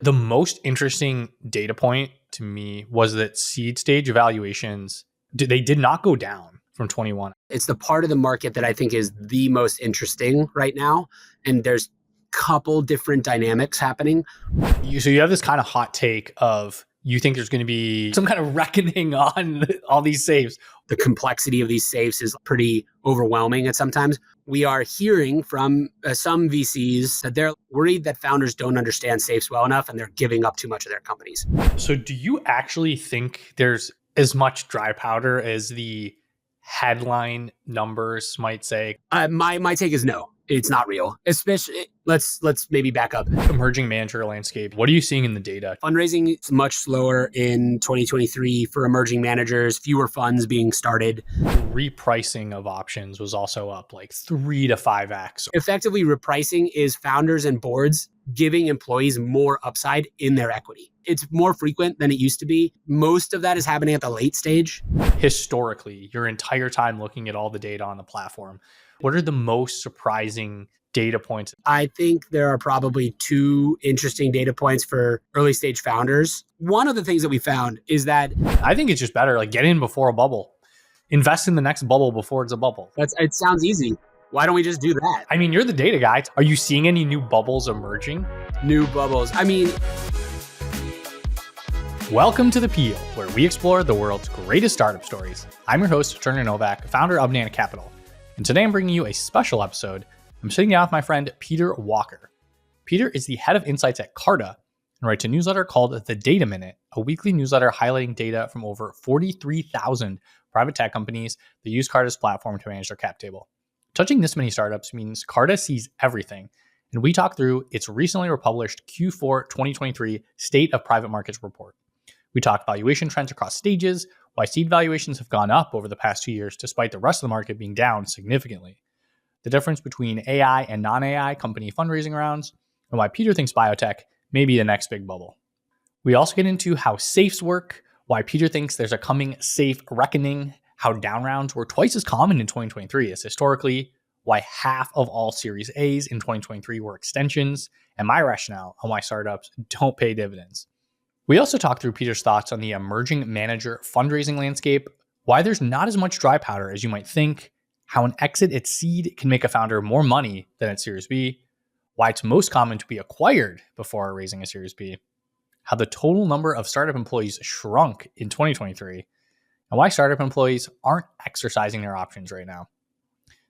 The most interesting data point to me was that seed stage valuations, they did not go down from 21. It's the part of the market that I think is the most interesting right now. And there's couple different dynamics happening. So you have this kind of hot take of you think there's going to be some kind of reckoning on all these safes. The complexity of these safes is pretty overwhelming at sometimes. We are hearing from some VCs that they're worried that founders don't understand safes well enough and they're giving up too much of their companies. So do you actually think there's as much dry powder as the headline numbers might say? My take is no. It's not real. Especially, let's maybe back up. Emerging manager landscape. What are you seeing in the data? Fundraising is much slower in 2023 for emerging managers, fewer funds being started. Repricing of options was also up like 3 to 5x. Effectively, repricing is founders and boards giving employees more upside in their equity. It's more frequent than it used to be. Most of that is happening at the late stage. Historically, your entire time looking at all the data on the platform, what are the most surprising data points? I think there are probably two interesting data points for early stage founders. One of the things that we found is that I think it's just better, like get in before a bubble. Invest in the next bubble before it's a bubble. It sounds easy. Why don't we just do that? I mean, you're the data guy. Are you seeing any new bubbles emerging? New bubbles. I mean, welcome to The Peel, where we explore the world's greatest startup stories. I'm your host, Turner Novak, founder of Nana Capital. And today I'm bringing you a special episode. I'm sitting down with my friend, Peter Walker. Peter is the head of insights at Carta and writes a newsletter called The Data Minute, a weekly newsletter highlighting data from over 43,000 private tech companies that use Carta's platform to manage their cap table. Touching this many startups means Carta sees everything, and we talk through its recently republished Q4 2023 State of Private Markets report. We talk valuation trends across stages, why seed valuations have gone up over the past 2 years despite the rest of the market being down significantly, the difference between AI and non-AI company fundraising rounds, and why Peter thinks biotech may be the next big bubble. We also get into how safes work, why Peter thinks there's a coming safe reckoning, how downrounds were twice as common in 2023 as historically, why half of all Series A's in 2023 were extensions, and my rationale on why startups don't pay dividends. We also talk through Peter's thoughts on the emerging manager fundraising landscape, why there's not as much dry powder as you might think, how an exit at seed can make a founder more money than at Series B, why it's most common to be acquired before raising a Series B, how the total number of startup employees shrunk in 2023, and why startup employees aren't exercising their options right now.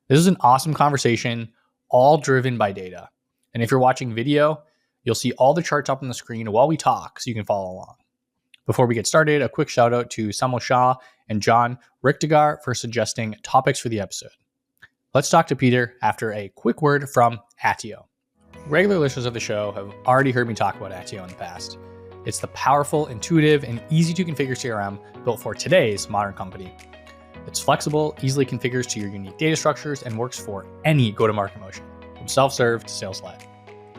This is an awesome conversation, all driven by data. And if you're watching video, you'll see all the charts up on the screen while we talk so you can follow along. Before we get started, a quick shout out to Samuel Shah and John Richtigar for suggesting topics for the episode. Let's talk to Peter after a quick word from Attio. Regular listeners of the show have already heard me talk about Attio in the past. It's the powerful, intuitive, and easy to configure CRM built for today's modern company. It's flexible, easily configures to your unique data structures, and works for any go-to-market motion, from self-serve to sales-led.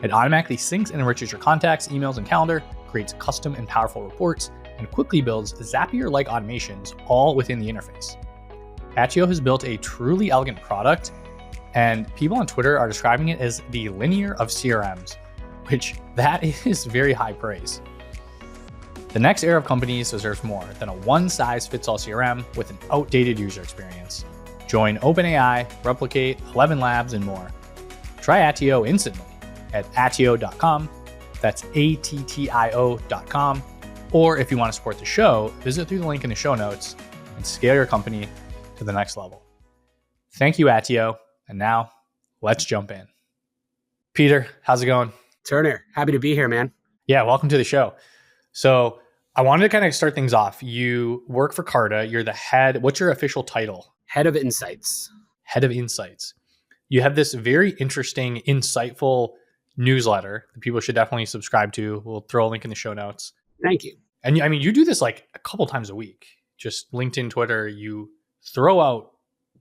It automatically syncs and enriches your contacts, emails, and calendar, creates custom and powerful reports, and quickly builds Zapier-like automations all within the interface. Attio has built a truly elegant product, and people on Twitter are describing it as the linear of CRMs, which that is very high praise. The next era of companies deserves more than a one-size-fits-all CRM with an outdated user experience. Join OpenAI, Replicate, 11 Labs, and more. Try Attio instantly at attio.com. That's attio.com. Or if you want to support the show, visit through the link in the show notes and scale your company to the next level. Thank you, Attio. And now let's jump in. Peter, how's it going? Turner, happy to be here, man. Yeah, welcome to the show. So I wanted to kind of start things off. You work for Carta. You're the head. What's your official title? Head of Insights. Head of Insights. You have this very interesting, insightful newsletter that people should definitely subscribe to. We'll throw a link in the show notes. Thank you. And I mean, you do this like a couple times a week. Just LinkedIn, Twitter, you throw out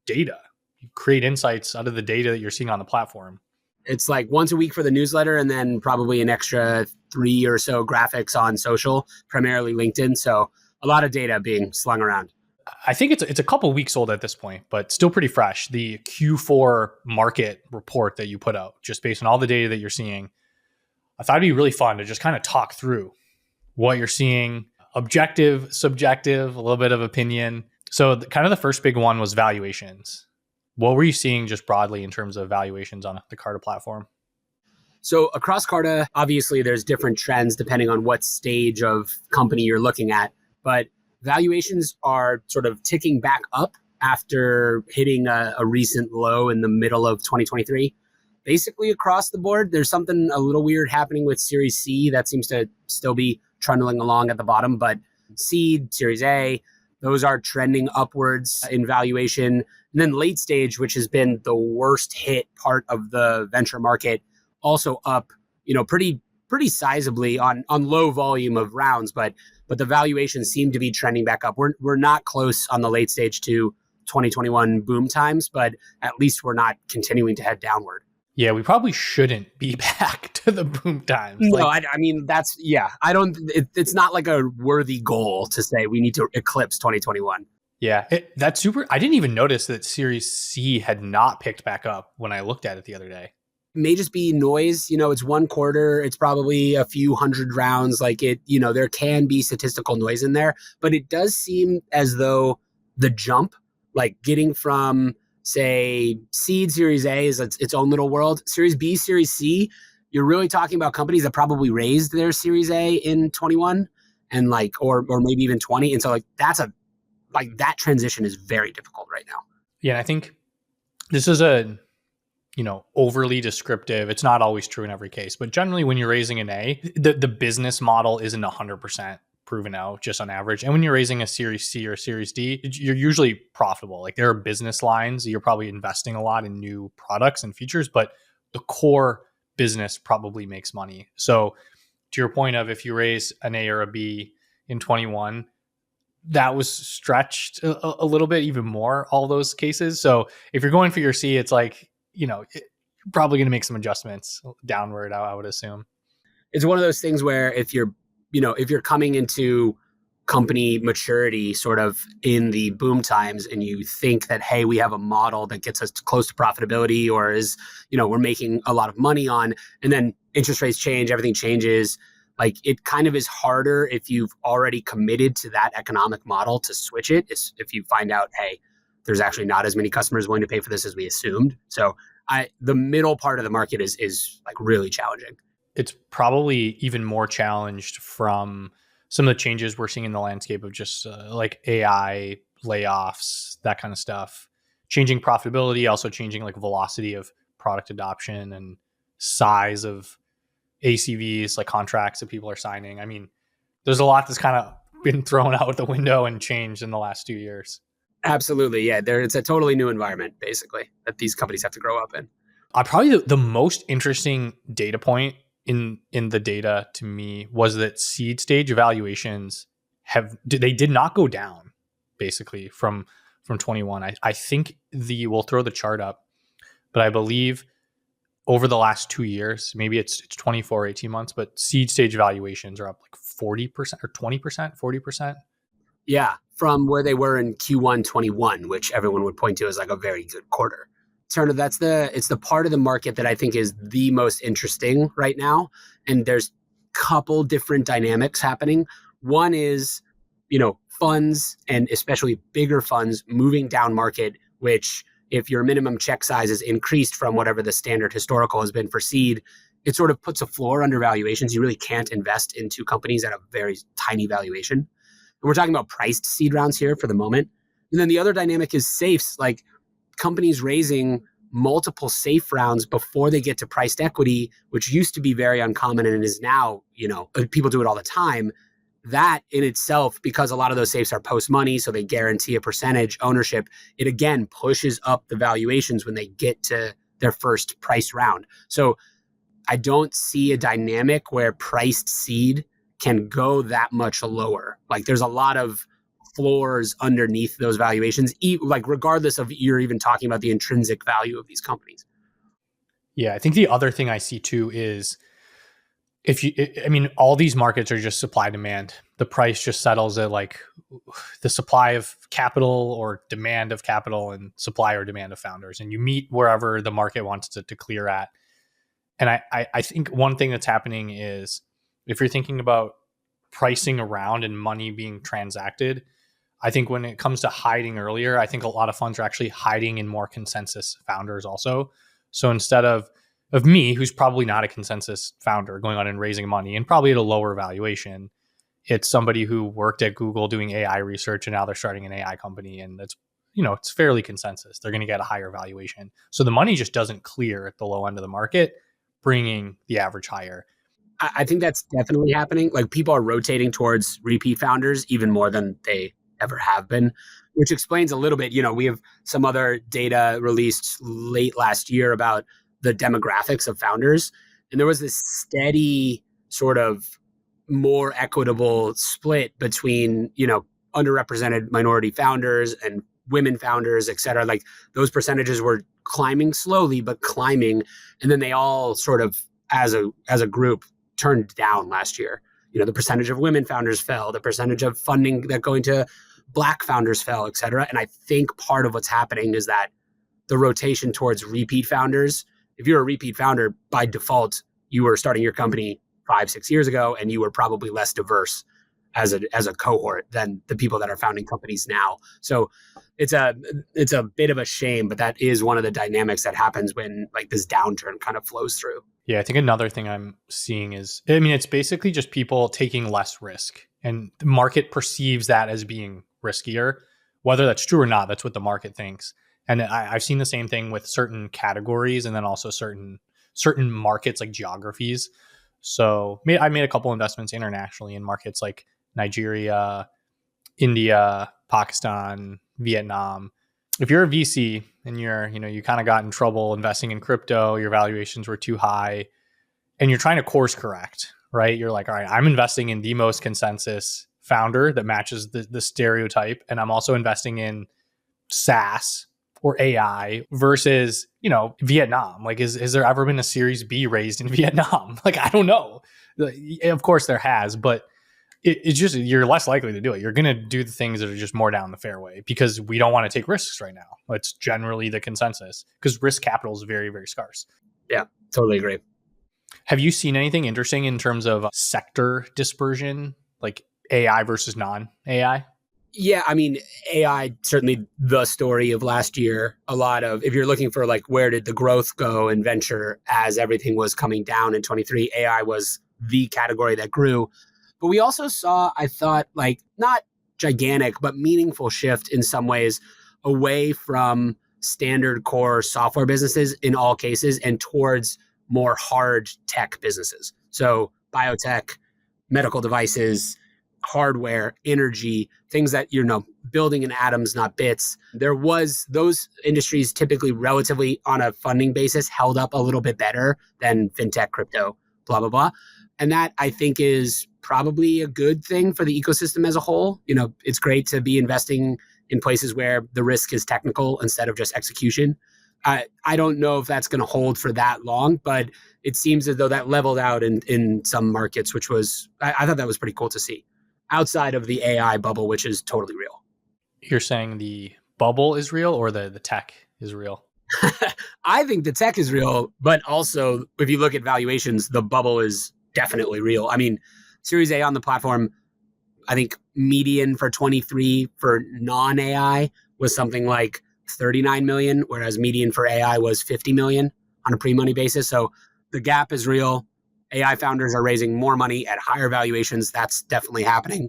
data. You create insights out of the data that you're seeing on the platform. It's like once a week for the newsletter and then probably an extra 3 or so graphics on social, primarily LinkedIn. So a lot of data being slung around. I think it's a couple weeks old at this point, but still pretty fresh. The Q4 market report that you put out, just based on all the data that you're seeing. I thought it'd be really fun to just kind of talk through what you're seeing, objective, subjective, a little bit of opinion. So kind of the first big one was valuations. What were you seeing just broadly in terms of valuations on the Carta platform? So across Carta, obviously there's different trends depending on what stage of company you're looking at, but valuations are sort of ticking back up after hitting a recent low in the middle of 2023. Basically across the board, there's something a little weird happening with Series C that seems to still be trundling along at the bottom, but seed, Series A, those are trending upwards in valuation. And then late stage, which has been the worst hit part of the venture market, also up, pretty sizably on low volume of rounds, but the valuations seem to be trending back up. We're not close on the late stage to 2021 boom times, but at least we're not continuing to head downward. Yeah, we probably shouldn't be back to the boom times. No, I mean, it's not like a worthy goal to say we need to eclipse 2021. Yeah, that's super. I didn't even notice that Series C had not picked back up when I looked at it the other day. May just be noise. It's one quarter. It's probably a few hundred rounds. There can be statistical noise in there, but it does seem as though the jump, like getting from, say, seed Series A is its own little world. Series B, Series C, you're really talking about companies that probably raised their Series A in 21 and or maybe even 20. And so that transition is very difficult right now. Yeah, I think this is overly descriptive. It's not always true in every case, but generally when you're raising an A, the business model isn't 100% proven out just on average. And when you're raising a Series C or a Series D, you're usually profitable. Like there are business lines, you're probably investing a lot in new products and features, but the core business probably makes money. So to your point of if you raise an A or a B in 21, that was stretched a little bit even more, all those cases. So if you're going for your C, it's like, you're probably going to make some adjustments downward, I would assume. It's one of those things where if you're coming into company maturity sort of in the boom times and you think that, hey, we have a model that gets us close to profitability or is, we're making a lot of money on, and then interest rates change, everything changes. Like it kind of is harder if you've already committed to that economic model to switch it. If you find out, hey, there's actually not as many customers willing to pay for this as we assumed. So the middle part of the market is like really challenging. It's probably even more challenged from some of the changes we're seeing in the landscape of just like AI layoffs, that kind of stuff, changing profitability, also changing like velocity of product adoption and size of ACVs, like contracts that people are signing. I mean, there's a lot that's kind of been thrown out the window and changed in the last 2 years. Absolutely. Yeah. It's a totally new environment, basically, that these companies have to grow up in. Probably the most interesting data point in the data to me was that seed stage valuations they did not go down basically from 21. I think we'll throw the chart up, but I believe over the last 2 years, maybe it's 24, 18 months, but seed stage valuations are up like 40% or 20%, 40%. Yeah, from where they were in Q1 21, which everyone would point to as like a very good quarter. Turner, it's the part of the market that I think is the most interesting right now. And there's a couple different dynamics happening. One is, funds and especially bigger funds moving down market, which if your minimum check size is increased from whatever the standard historical has been for seed, it sort of puts a floor under valuations. You really can't invest into companies at a very tiny valuation. And we're talking about priced seed rounds here for the moment. And then the other dynamic is safes, like companies raising multiple safe rounds before they get to priced equity, which used to be very uncommon and is now, people do it all the time. That in itself, because a lot of those safes are post money, so they guarantee a percentage ownership, it again pushes up the valuations when they get to their first price round. So I don't see a dynamic where priced seed can go that much lower. Like there's a lot of floors underneath those valuations, like regardless of you're even talking about the intrinsic value of these companies. Yeah, I think the other thing I see too is all these markets are just supply demand. The price just settles at like the supply of capital or demand of capital and supply or demand of founders. And you meet wherever the market wants to clear at. And I think one thing that's happening is if you're thinking about pricing around and money being transacted, I think when it comes to hiding earlier, I think a lot of funds are actually hiding in more consensus founders also. So instead of me, who's probably not a consensus founder, going out and raising money and probably at a lower valuation, it's somebody who worked at Google doing AI research and now they're starting an AI company, and that's, it's fairly consensus. They're going to get a higher valuation. So the money just doesn't clear at the low end of the market, bringing the average higher. I think that's definitely happening. Like people are rotating towards repeat founders even more than they ever have been, which explains a little bit. We have some other data released late last year about the demographics of founders. And there was this steady sort of more equitable split between, underrepresented minority founders and women founders, et cetera. Like those percentages were climbing slowly, but climbing. And then they all sort of, as a group, turned down last year. The percentage of women founders fell, the percentage of funding that going to Black founders fell, et cetera. And I think part of what's happening is that the rotation towards repeat founders. If you're a repeat founder, by default, you were starting your company 5-6 years ago, and you were probably less diverse as a cohort than the people that are founding companies now. So it's a bit of a shame, but that is one of the dynamics that happens when like this downturn kind of flows through. Yeah, I think another thing I'm seeing is, it's basically just people taking less risk, and the market perceives that as being riskier. Whether that's true or not, that's what the market thinks. And I've seen the same thing with certain categories, and then also certain markets like geographies. So I made a couple investments internationally in markets like Nigeria, India, Pakistan, Vietnam. If you're a VC and you kind of got in trouble investing in crypto, your valuations were too high, and you're trying to course correct, right? You're like, all right, I'm investing in the most consensus founder that matches the stereotype, and I'm also investing in SaaS or AI versus, Vietnam. Like, has there ever been a Series B raised in Vietnam? Like, I don't know. Of course there has, but it's just, you're less likely to do it. You're going to do the things that are just more down the fairway because we don't want to take risks right now. It's generally the consensus because risk capital is very, very scarce. Yeah, totally agree. Have you seen anything interesting in terms of sector dispersion, like AI versus non-AI? Yeah, AI, certainly the story of last year. A lot of, if you're looking for like, where did the growth go in venture as everything was coming down in 23, AI was the category that grew. But we also saw, I thought, like not gigantic, but meaningful shift in some ways away from standard core software businesses in all cases and towards more hard tech businesses. So biotech, medical devices, hardware, energy, things that building in atoms, not bits. There was those industries typically relatively on a funding basis held up a little bit better than fintech, crypto, blah, blah, blah. And that I think is probably a good thing for the ecosystem as a whole. It's great to be investing in places where the risk is technical instead of just execution. I don't know if that's going to hold for that long, but it seems as though that leveled out in some markets, which was, I thought that was pretty cool to see outside of the AI bubble, which is totally real. You're saying the bubble is real or the tech is real? I think the tech is real, but also if you look at valuations, the bubble is definitely real. Series A on the platform, I think median for 23 for non-AI was something like 39 million, whereas median for AI was 50 million on a pre-money basis. So the gap is real. AI founders are raising more money at higher valuations. That's definitely happening.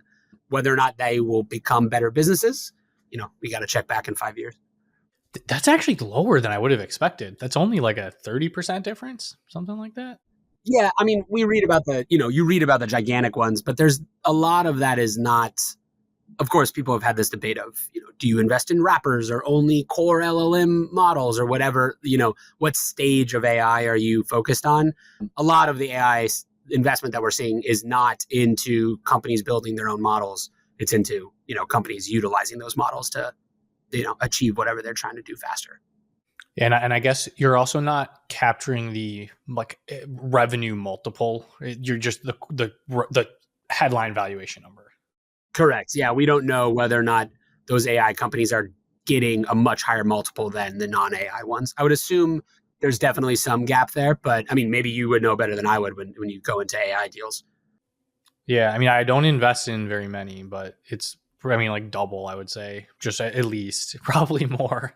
Whether or not they will become better businesses, we got to check back in 5 years. That's actually lower than I would have expected. That's only like a 30% difference, something like that. Yeah, we read about you read about the gigantic ones, but there's a lot of that is not. Of course, people have had this debate of, do you invest in wrappers or only core LLM models or whatever, what stage of AI are you focused on? A lot of the AI investment that we're seeing is not into companies building their own models. It's into, companies utilizing those models to, achieve whatever they're trying to do faster. And I guess you're also not capturing the revenue multiple. You're just the headline valuation number. Correct. Yeah, we don't know whether or not those AI companies are getting a much higher multiple than the non-AI ones. I would assume there's definitely some gap there. But I mean, maybe you would know better than I would when you go into AI deals. Yeah, I mean, I don't invest in very many, but it's, I mean, like double, I would say, just at least, probably more.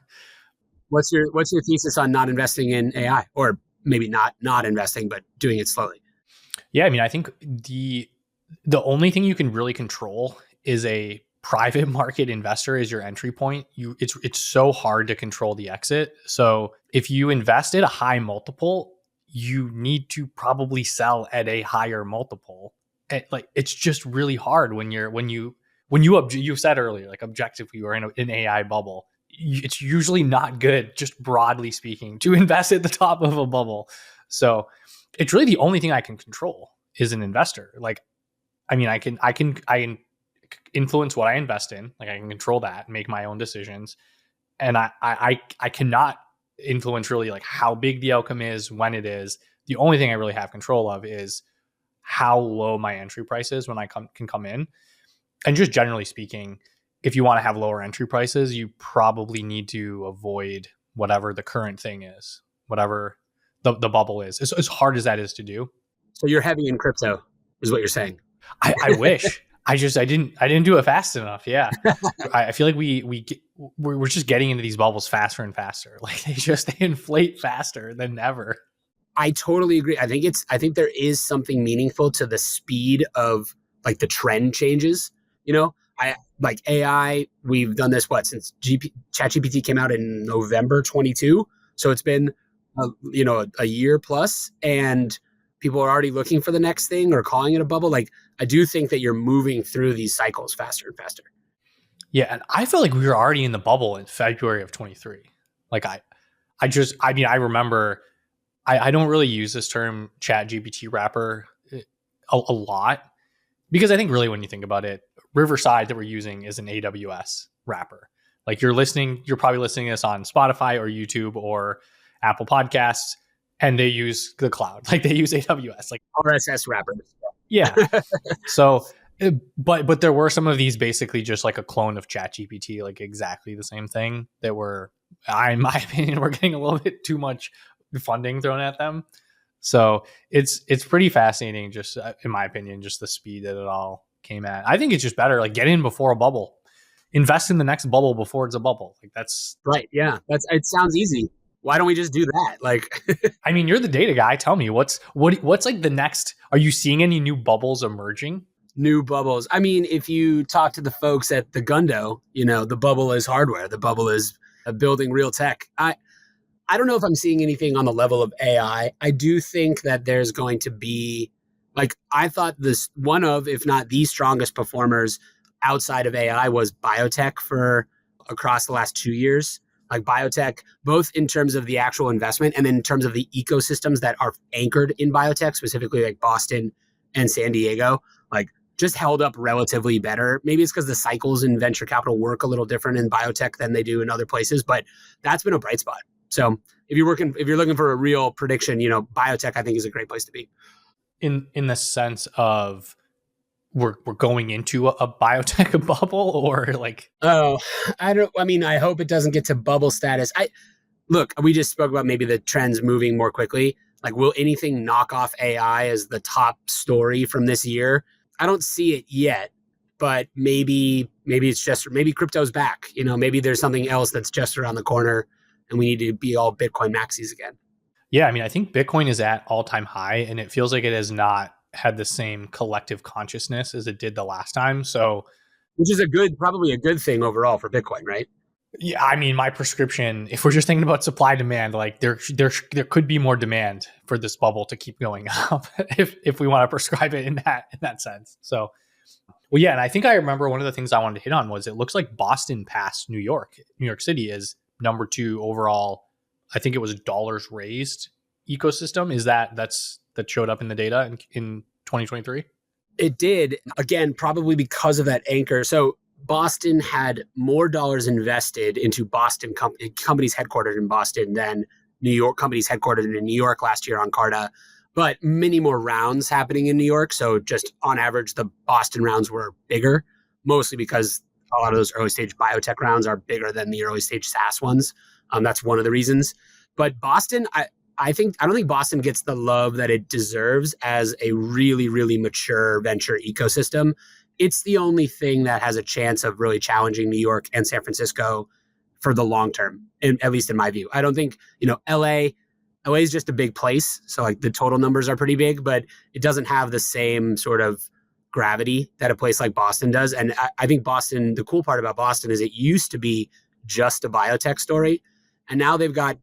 What's your thesis on not investing in AI, or maybe not investing, but doing it slowly? Yeah, I mean, I think the only thing you can really control is a private market investor is your entry point. It's so hard to control the exit. So if you invest at a high multiple, you need to probably sell at a higher multiple. Like it's just really hard you said earlier, like objectively, we're in an AI bubble. It's usually not good, just broadly speaking, to invest at the top of a bubble. So it's really the only thing I can control is an investor. Like, I mean, I can influence what I invest in. Like I can control that, make my own decisions. And I cannot influence really like how big the outcome is, when it is. The only thing I really have control of is how low my entry price is when I can come in. And just generally speaking, if you want to have lower entry prices, you probably need to avoid whatever the current thing is, whatever the bubble is. As hard as that is to do. So you're heavy in crypto, is what you're saying. I wish. I didn't do it fast enough. Yeah, I feel like we're just getting into these bubbles faster and faster. Like they inflate faster than ever. I totally agree. I think there is something meaningful to the speed of like the trend changes. You know, I like AI. We've done this since ChatGPT came out in November 22. So it's been a year plus, and people are already looking for the next thing or calling it a bubble. Like I do think that you're moving through these cycles faster and faster. Yeah, and I feel like we were already in the bubble in February of 23. Like I remember. I don't really use this term chat GPT wrapper a lot because I think really when you think about it, Riverside that we're using is an AWS wrapper. Like you're probably listening to this on Spotify or YouTube or Apple Podcasts, and they use the cloud. Like they use AWS, like RSS wrappers. Yeah. So, but there were some of these basically just like a clone of ChatGPT, like exactly the same thing that in my opinion, we're getting a little bit too much funding thrown at them. So it's pretty fascinating, just in my opinion, just the speed that it all came at. I think it's just better, like get in before a bubble, invest in the next bubble before it's a bubble. Like that's right. Yeah. It sounds easy. Why don't we just do that? Like, I mean, you're the data guy. Tell me what's like the next, are you seeing any new bubbles emerging? New bubbles. I mean, if you talk to the folks at the Gundo, the bubble is hardware. The bubble is building real tech. I don't know if I'm seeing anything on the level of AI. I do think that there's going to be, like, I thought this one of, if not the strongest performers outside of AI was biotech for across the last 2 years. Like biotech, both in terms of the actual investment and in terms of the ecosystems that are anchored in biotech, specifically like Boston and San Diego, like just held up relatively better. Maybe it's because the cycles in venture capital work a little different in biotech than they do in other places, but that's been a bright spot. So if you're looking for a real prediction, biotech I think is a great place to be. In the sense of we're going into a biotech bubble, or like, I hope it doesn't get to bubble status. We just spoke about maybe the trends moving more quickly. Like, will anything knock off AI as the top story from this year? I don't see it yet, but maybe maybe crypto's back. Maybe there's something else that's just around the corner and we need to be all Bitcoin maxis again. Yeah, I mean, I think Bitcoin is at all-time high, and it feels like it has not had the same collective consciousness as it did the last time. So, which is probably a good thing overall for Bitcoin, right? Yeah, I mean, my prescription, if we're just thinking about supply demand, like there could be more demand for this bubble to keep going up if we want to prescribe it in that sense. So, well, yeah, and I think I remember one of the things I wanted to hit on was it looks like Boston passed New York. New York City is number 2 overall. I think it was dollars raised ecosystem. Is that showed up in the data in 2023? It did, again, probably because of that anchor. So Boston had more dollars invested into Boston companies headquartered in Boston than New York companies headquartered in New York last year on Carta, but many more rounds happening in New York. So just on average, the Boston rounds were bigger, mostly because a lot of those early stage biotech rounds are bigger than the early stage SaaS ones. That's one of the reasons. But Boston, I don't think Boston gets the love that it deserves as a really, really mature venture ecosystem. It's the only thing that has a chance of really challenging New York and San Francisco for the long term, at least in my view. I don't think, LA is just a big place. So like the total numbers are pretty big, but it doesn't have the same sort of gravity that a place like Boston does. And I think Boston, the cool part about Boston is it used to be just a biotech story. And now they've got,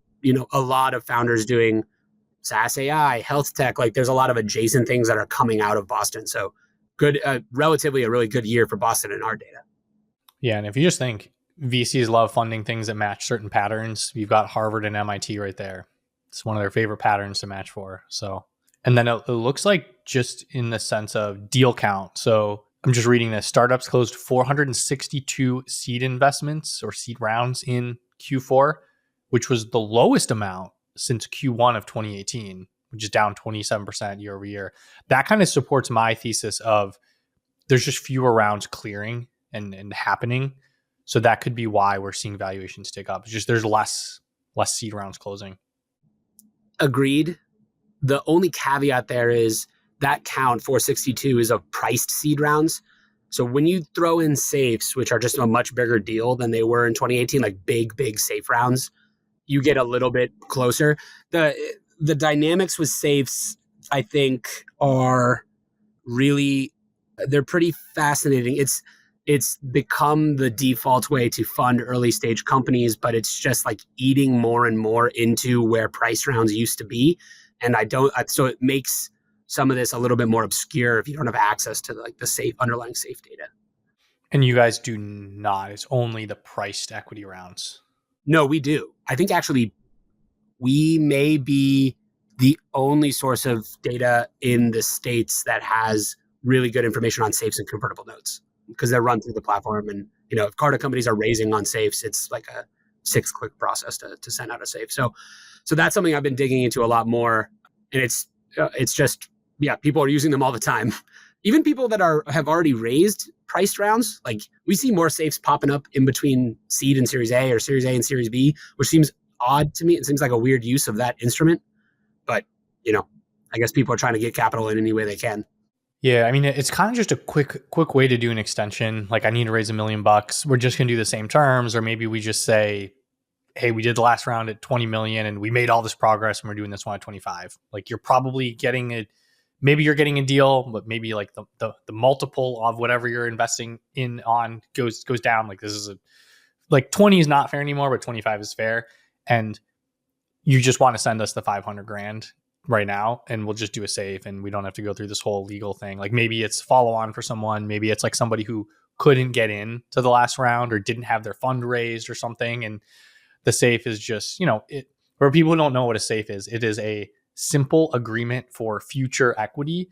a lot of founders doing SaaS AI, health tech. Like there's a lot of adjacent things that are coming out of Boston. So good, relatively a really good year for Boston in our data. Yeah. And if you just think VCs love funding things that match certain patterns, you've got Harvard and MIT right there. It's one of their favorite patterns to match for. So, and then it looks like just in the sense of deal count. So I'm just reading this. Startups closed 462 seed investments or seed rounds in Q4, which was the lowest amount since Q1 of 2018, which is down 27% year over year. That kind of supports my thesis of there's just fewer rounds clearing and happening. So that could be why we're seeing valuations tick up. It's just there's less seed rounds closing. Agreed. The only caveat there is that count 462 is of priced seed rounds. So when you throw in safes, which are just a much bigger deal than they were in 2018, like big safe rounds, you get a little bit closer. The dynamics with safes, I think, are really, they're pretty fascinating. It's become the default way to fund early stage companies, but it's just like eating more and more into where price rounds used to be. And so it makes some of this a little bit more obscure if you don't have access to like the underlying safe data. And you guys do not. It's only the priced equity rounds. No, we do. I think actually we may be the only source of data in the States that has really good information on safes and convertible notes because they're run through the platform. And, if Carta companies are raising on safes, it's like a 6-click process to send out a safe. So that's something I've been digging into a lot more. And it's just, people are using them all the time. Even people that have already raised priced rounds, like we see more safes popping up in between seed and Series A or Series A and Series B, which seems odd to me. It seems like a weird use of that instrument. But, I guess people are trying to get capital in any way they can. Yeah, I mean, it's kind of just a quick way to do an extension. Like I need to raise $1 million. We're just going to do the same terms. Or maybe we just say, hey, we did the last round at 20 million and we made all this progress and we're doing this one at 25. Like you're probably getting maybe you're getting a deal, but maybe like the multiple of whatever you're investing in on goes down. Like this is like 20 is not fair anymore, but 25 is fair. And you just want to send us the 500 grand right now and we'll just do a safe and we don't have to go through this whole legal thing. Like maybe it's follow on for someone. Maybe it's like somebody who couldn't get in to the last round or didn't have their fund raised or something. And the safe is just, for people who don't know what a safe is, it is a simple agreement for future equity,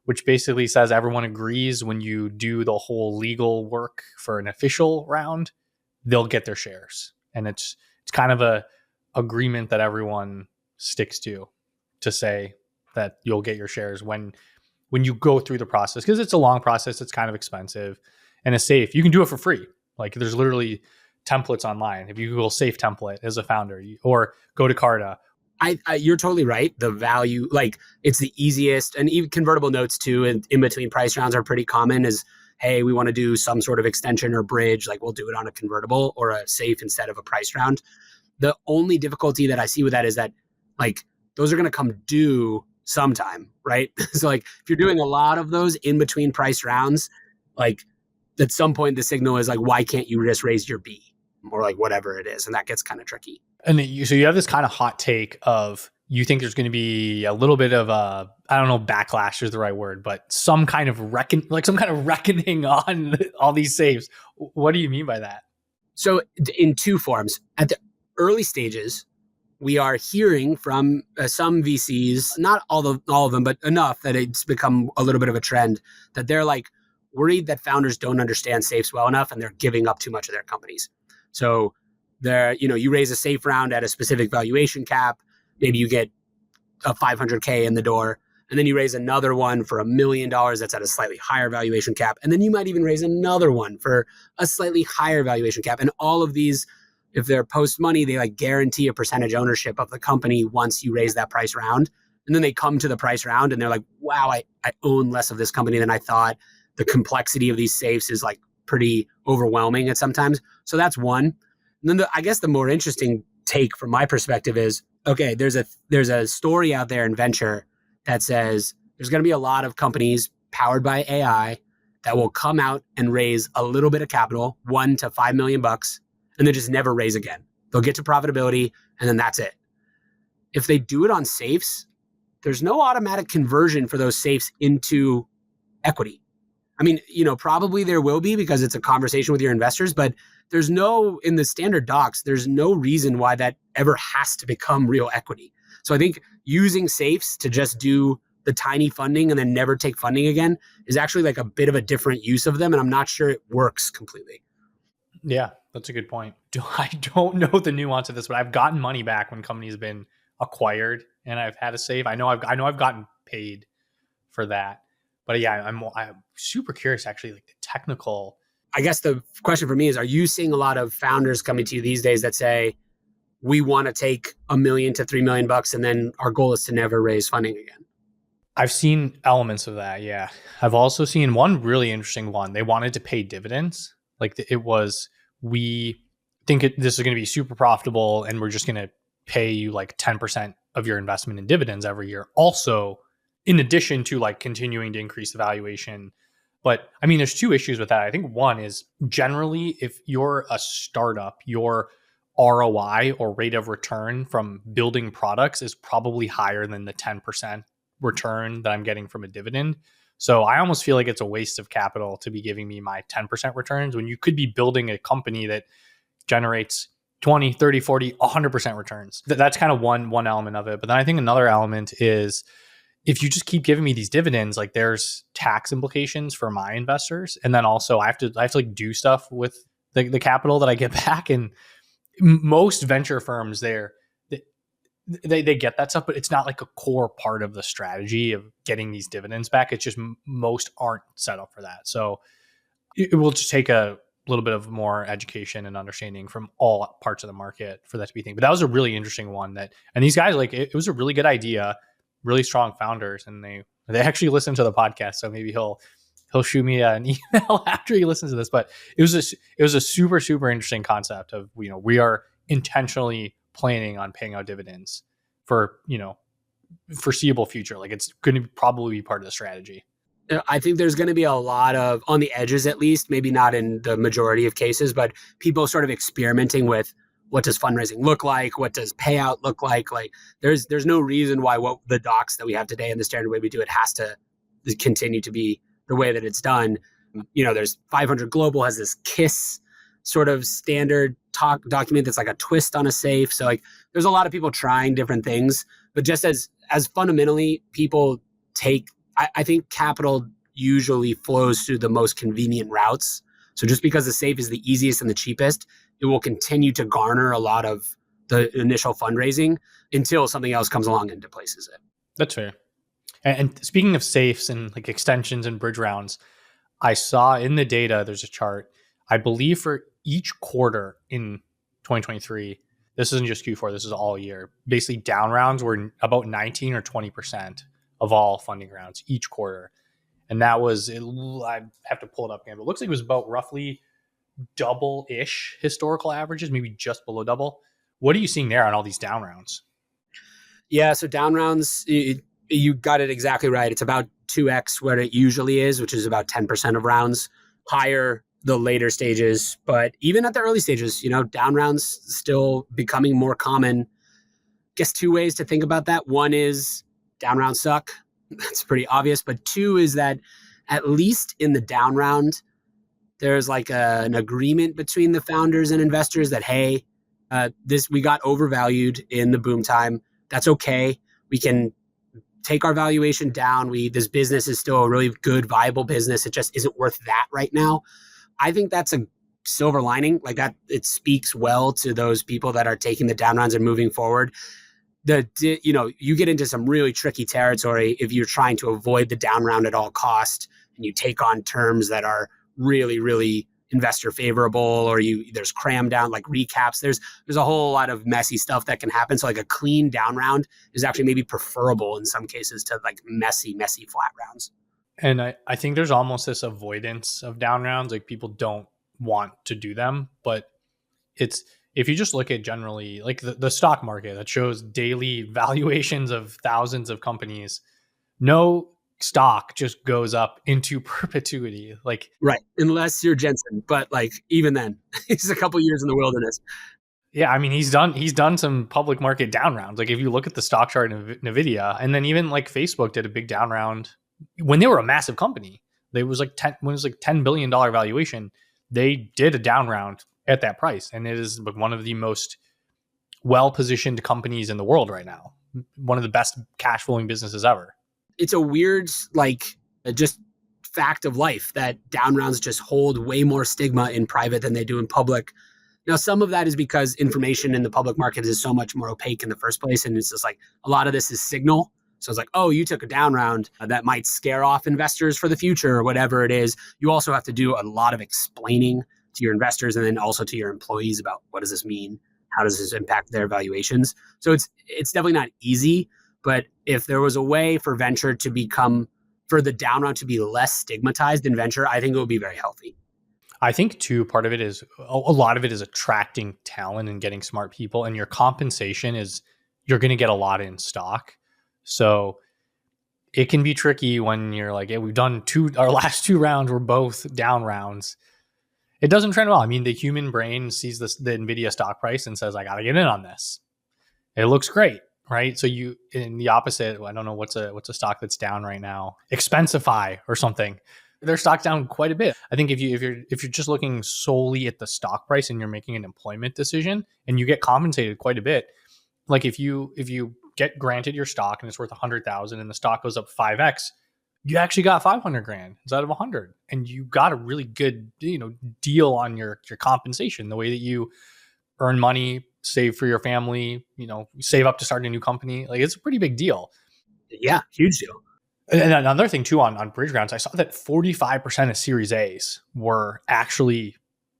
which basically says everyone agrees when you do the whole legal work for an official round, they'll get their shares. And it's kind of a agreement that everyone sticks to say that you'll get your shares when you go through the process, because it's a long process. It's kind of expensive. And a safe, you can do it for free. Like there's literally templates online. If you Google safe template as a founder or go to Carta. You're totally right. The value, like it's the easiest, and even convertible notes too, and in between price rounds are pretty common is, hey, we want to do some sort of extension or bridge. Like we'll do it on a convertible or a safe instead of a price round. The only difficulty that I see with that is that like those are going to come due sometime, right? So like if you're doing a lot of those in between price rounds, like at some point the signal is like, why can't you just raise your B or like whatever it is? And that gets kind of tricky. And so you have this kind of hot take of you think there's going to be a little bit of a, I don't know, backlash is the right word, but some kind of reckoning on all these safes. What do you mean by that? So in two forms. At the early stages, we are hearing from some VCs, not all of them, but enough that it's become a little bit of a trend that they're like worried that founders don't understand safes well enough and they're giving up too much of their companies. So you raise a safe round at a specific valuation cap, maybe you get a $500K in the door, and then you raise another one for $1 million that's at a slightly higher valuation cap, and then you might even raise another one for a slightly higher valuation cap. And all of these, if they're post money, they like guarantee a percentage ownership of the company once you raise that price round. And then they come to the price round and they're like, wow, I own less of this company than I thought. The complexity of these safes is like pretty overwhelming at sometimes. So that's one. And then I guess the more interesting take from my perspective is, okay, there's a story out there in venture that says there's going to be a lot of companies powered by AI that will come out and raise a little bit of capital, $1 to $5 million, and then just never raise again. They'll get to profitability and then that's it. If they do it on safes, there's no automatic conversion for those safes into equity. I mean, probably there will be because it's a conversation with your investors, but there's no, in the standard docs, there's no reason why that ever has to become real equity. So I think using safes to just do the tiny funding and then never take funding again is actually like a bit of a different use of them. And I'm not sure it works completely. Yeah, that's a good point. I don't know the nuance of this, but I've gotten money back when companies have been acquired and I've had a safe. I know I've gotten paid for that. But yeah, I'm super curious actually, like the technical. I guess the question for me is, are you seeing a lot of founders coming to you these days that say, we want to take $1 million to $3 million and then our goal is to never raise funding again? I've seen elements of that. Yeah. I've also seen one really interesting one. They wanted to pay dividends. Like it was, we think this is going to be super profitable and we're just going to pay you like 10% of your investment in dividends every year. Also, in addition to like continuing to increase the valuation. But I mean, there's two issues with that. I think one is generally, if you're a startup, your ROI or rate of return from building products is probably higher than the 10% return that I'm getting from a dividend. So I almost feel like it's a waste of capital to be giving me my 10% returns when you could be building a company that generates 20, 30, 40, 100% returns. That's kind of one element of it. But then I think another element is, if you just keep giving me these dividends, like there's tax implications for my investors. And then also I have to like do stuff with the capital that I get back. And most venture firms they get that stuff, but it's not like a core part of the strategy of getting these dividends back. It's just most aren't set up for that. So it will just take a little bit of more education and understanding from all parts of the market for that to be a thing. But that was a really interesting one and these guys, like it was a really good idea. Really strong founders, and they actually listen to the podcast. So maybe he'll shoot me an email after he listens to this. But it was a super interesting concept of we are intentionally planning on paying out dividends for foreseeable future. Like it's going to probably be part of the strategy. I think there's going to be a lot of, on the edges at least, maybe not in the majority of cases, but people sort of experimenting with, what does fundraising look like? What does payout look like? Like there's no reason why what the docs that we have today and the standard way we do it has to continue to be the way that it's done. There's 500 Global has this KISS sort of standard document that's like a twist on a safe. So like there's a lot of people trying different things, but just as fundamentally people take, I think capital usually flows through the most convenient routes. So just because the safe is the easiest and the cheapest, it will continue to garner a lot of the initial fundraising until something else comes along and displaces it. That's fair. And speaking of safes and like extensions and bridge rounds, I saw in the data, there's a chart, I believe for each quarter in 2023, this isn't just Q4, this is all year. Basically down rounds were about 19 or 20% of all funding rounds each quarter. And that was, I have to pull it up again, but it looks like it was about roughly double-ish historical averages, maybe just below double. What are you seeing there on all these down rounds? Yeah, so down rounds, you got it exactly right. It's about 2x what it usually is, which is about 10% of rounds. Higher the later stages, but even at the early stages, down rounds still becoming more common. I guess two ways to think about that. One is down rounds suck. That's pretty obvious. But two is that at least in the down round, there's like an agreement between the founders and investors that, hey, we got overvalued in the boom time. That's okay. We can take our valuation down. This business is still a really good, viable business. It just isn't worth that right now. I think that's a silver lining. Like that, it speaks well to those people that are taking the down rounds and moving forward. You get into some really tricky territory if you're trying to avoid the down round at all cost and you take on terms that are really, really investor favorable, or there's cram down, like recaps. There's a whole lot of messy stuff that can happen. So like a clean down round is actually maybe preferable in some cases to like messy flat rounds. And I think there's almost this avoidance of down rounds. Like people don't want to do them, but it's, if you just look at generally like the stock market that shows daily valuations of thousands of companies, no stock just goes up into perpetuity. Like, right. Unless you're Jensen, but like even then he's a couple years in the wilderness. Yeah, I mean, he's done some public market down rounds. Like if you look at the stock chart in Nvidia, and then even like Facebook did a big down round when they were a massive company. When it was like $10 billion valuation, they did a down round at that price, and it is one of the most well-positioned companies in the world right now. One of the best cash flowing businesses ever. It's a weird, like, just fact of life that down rounds just hold way more stigma in private than they do in public. Now, some of that is because information in the public market is so much more opaque in the first place. And it's just like a lot of this is signal. So it's like, oh, you took a down round that might scare off investors for the future or whatever it is. You also have to do a lot of explaining to your investors and then also to your employees about what does this mean? How does this impact their valuations? So it's definitely not easy. But if there was a way for venture to become, for the down round to be less stigmatized in venture, I think it would be very healthy. I think too, part of it is, a lot of it is attracting talent and getting smart people, and your compensation is, you're going to get a lot in stock. So it can be tricky when you're like, hey, we've done our last two rounds were both down rounds. It doesn't trend well. I mean, the human brain sees the Nvidia stock price and says, I got to get in on this. It looks great. Right. So you, in the opposite, I don't know what's a stock that's down right now, Expensify or something. Their stock's down quite a bit. I think if you're just looking solely at the stock price and you're making an employment decision and you get compensated quite a bit, like if you get granted your stock and it's worth 100,000 and the stock goes up 5x, you actually got 500 grand instead of 100, and you got a really good deal on your compensation. The way that you earn money, save for your family, save up to start a new company. Like it's a pretty big deal. Yeah, huge deal. And another thing too, on bridge rounds, I saw that 45% of Series A's were actually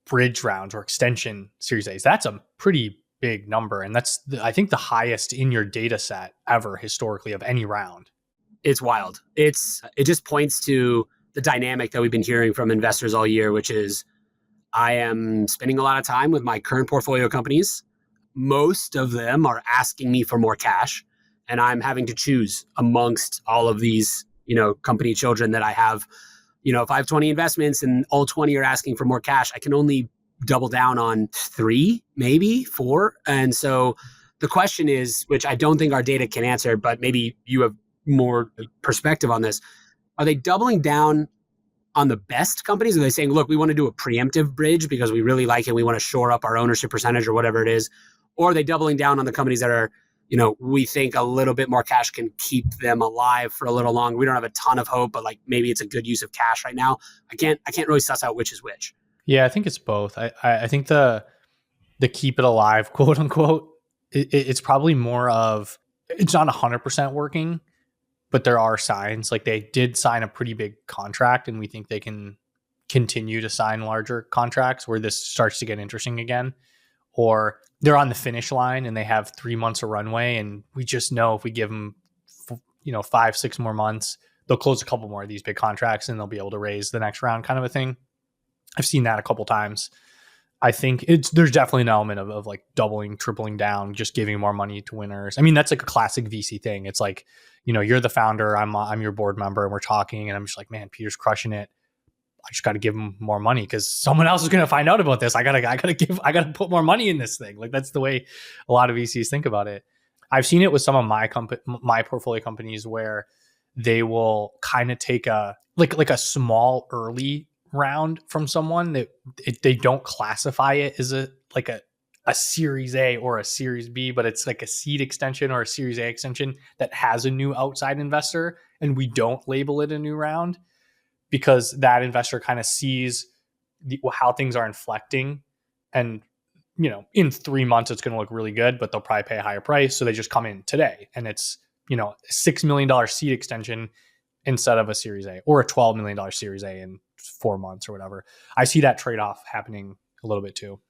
bridge rounds or extension Series A's. That's a pretty big number. And that's, I think, the highest in your data set ever historically of any round. It's wild. It just points to the dynamic that we've been hearing from investors all year, which is I am spending a lot of time with my current portfolio companies. Most of them are asking me for more cash, and I'm having to choose amongst all of these, company children that I have. If I have 20 investments and all 20 are asking for more cash, I can only double down on 3, maybe 4. And so the question is, which I don't think our data can answer, but maybe you have more perspective on this. Are they doubling down on the best companies? Are they saying, look, we want to do a preemptive bridge because we really like it, we want to shore up our ownership percentage or whatever it is? Or are they doubling down on the companies that are, we think a little bit more cash can keep them alive for a little longer? We don't have a ton of hope, but like maybe it's a good use of cash right now. I can't really suss out which is which. Yeah, I think it's both. I think the keep it alive, quote unquote, it's probably more of, it's not 100% working, but there are signs. Like they did sign a pretty big contract, and we think they can continue to sign larger contracts where this starts to get interesting again. Or they're on the finish line and they have 3 months of runway, and we just know if we give them 5-6 more months, they'll close a couple more of these big contracts and they'll be able to raise the next round, kind of a thing. I've seen that a couple times. I think there's definitely an element of like doubling, tripling down, just giving more money to winners. I mean, that's like a classic VC thing. It's like, you're the founder, I'm your board member, and we're talking, and I'm just like, man, Peter's crushing it. I just got to give him more money because someone else is going to find out about this. I gotta put more money in this thing. Like that's the way a lot of VCs think about it. I've seen it with some of my portfolio companies where they will kind of take a small early round from someone that they don't classify it as a Series A or a Series B, but it's like a seed extension or a Series A extension that has a new outside investor, and we don't label it a new round, because that investor kind of sees how things are inflecting, and in 3 months it's going to look really good, but they'll probably pay a higher price, so they just come in today, and it's $6 million seed extension instead of a Series A, or a $12 million Series A in next 4 months or whatever. I see that trade-off happening a little bit too.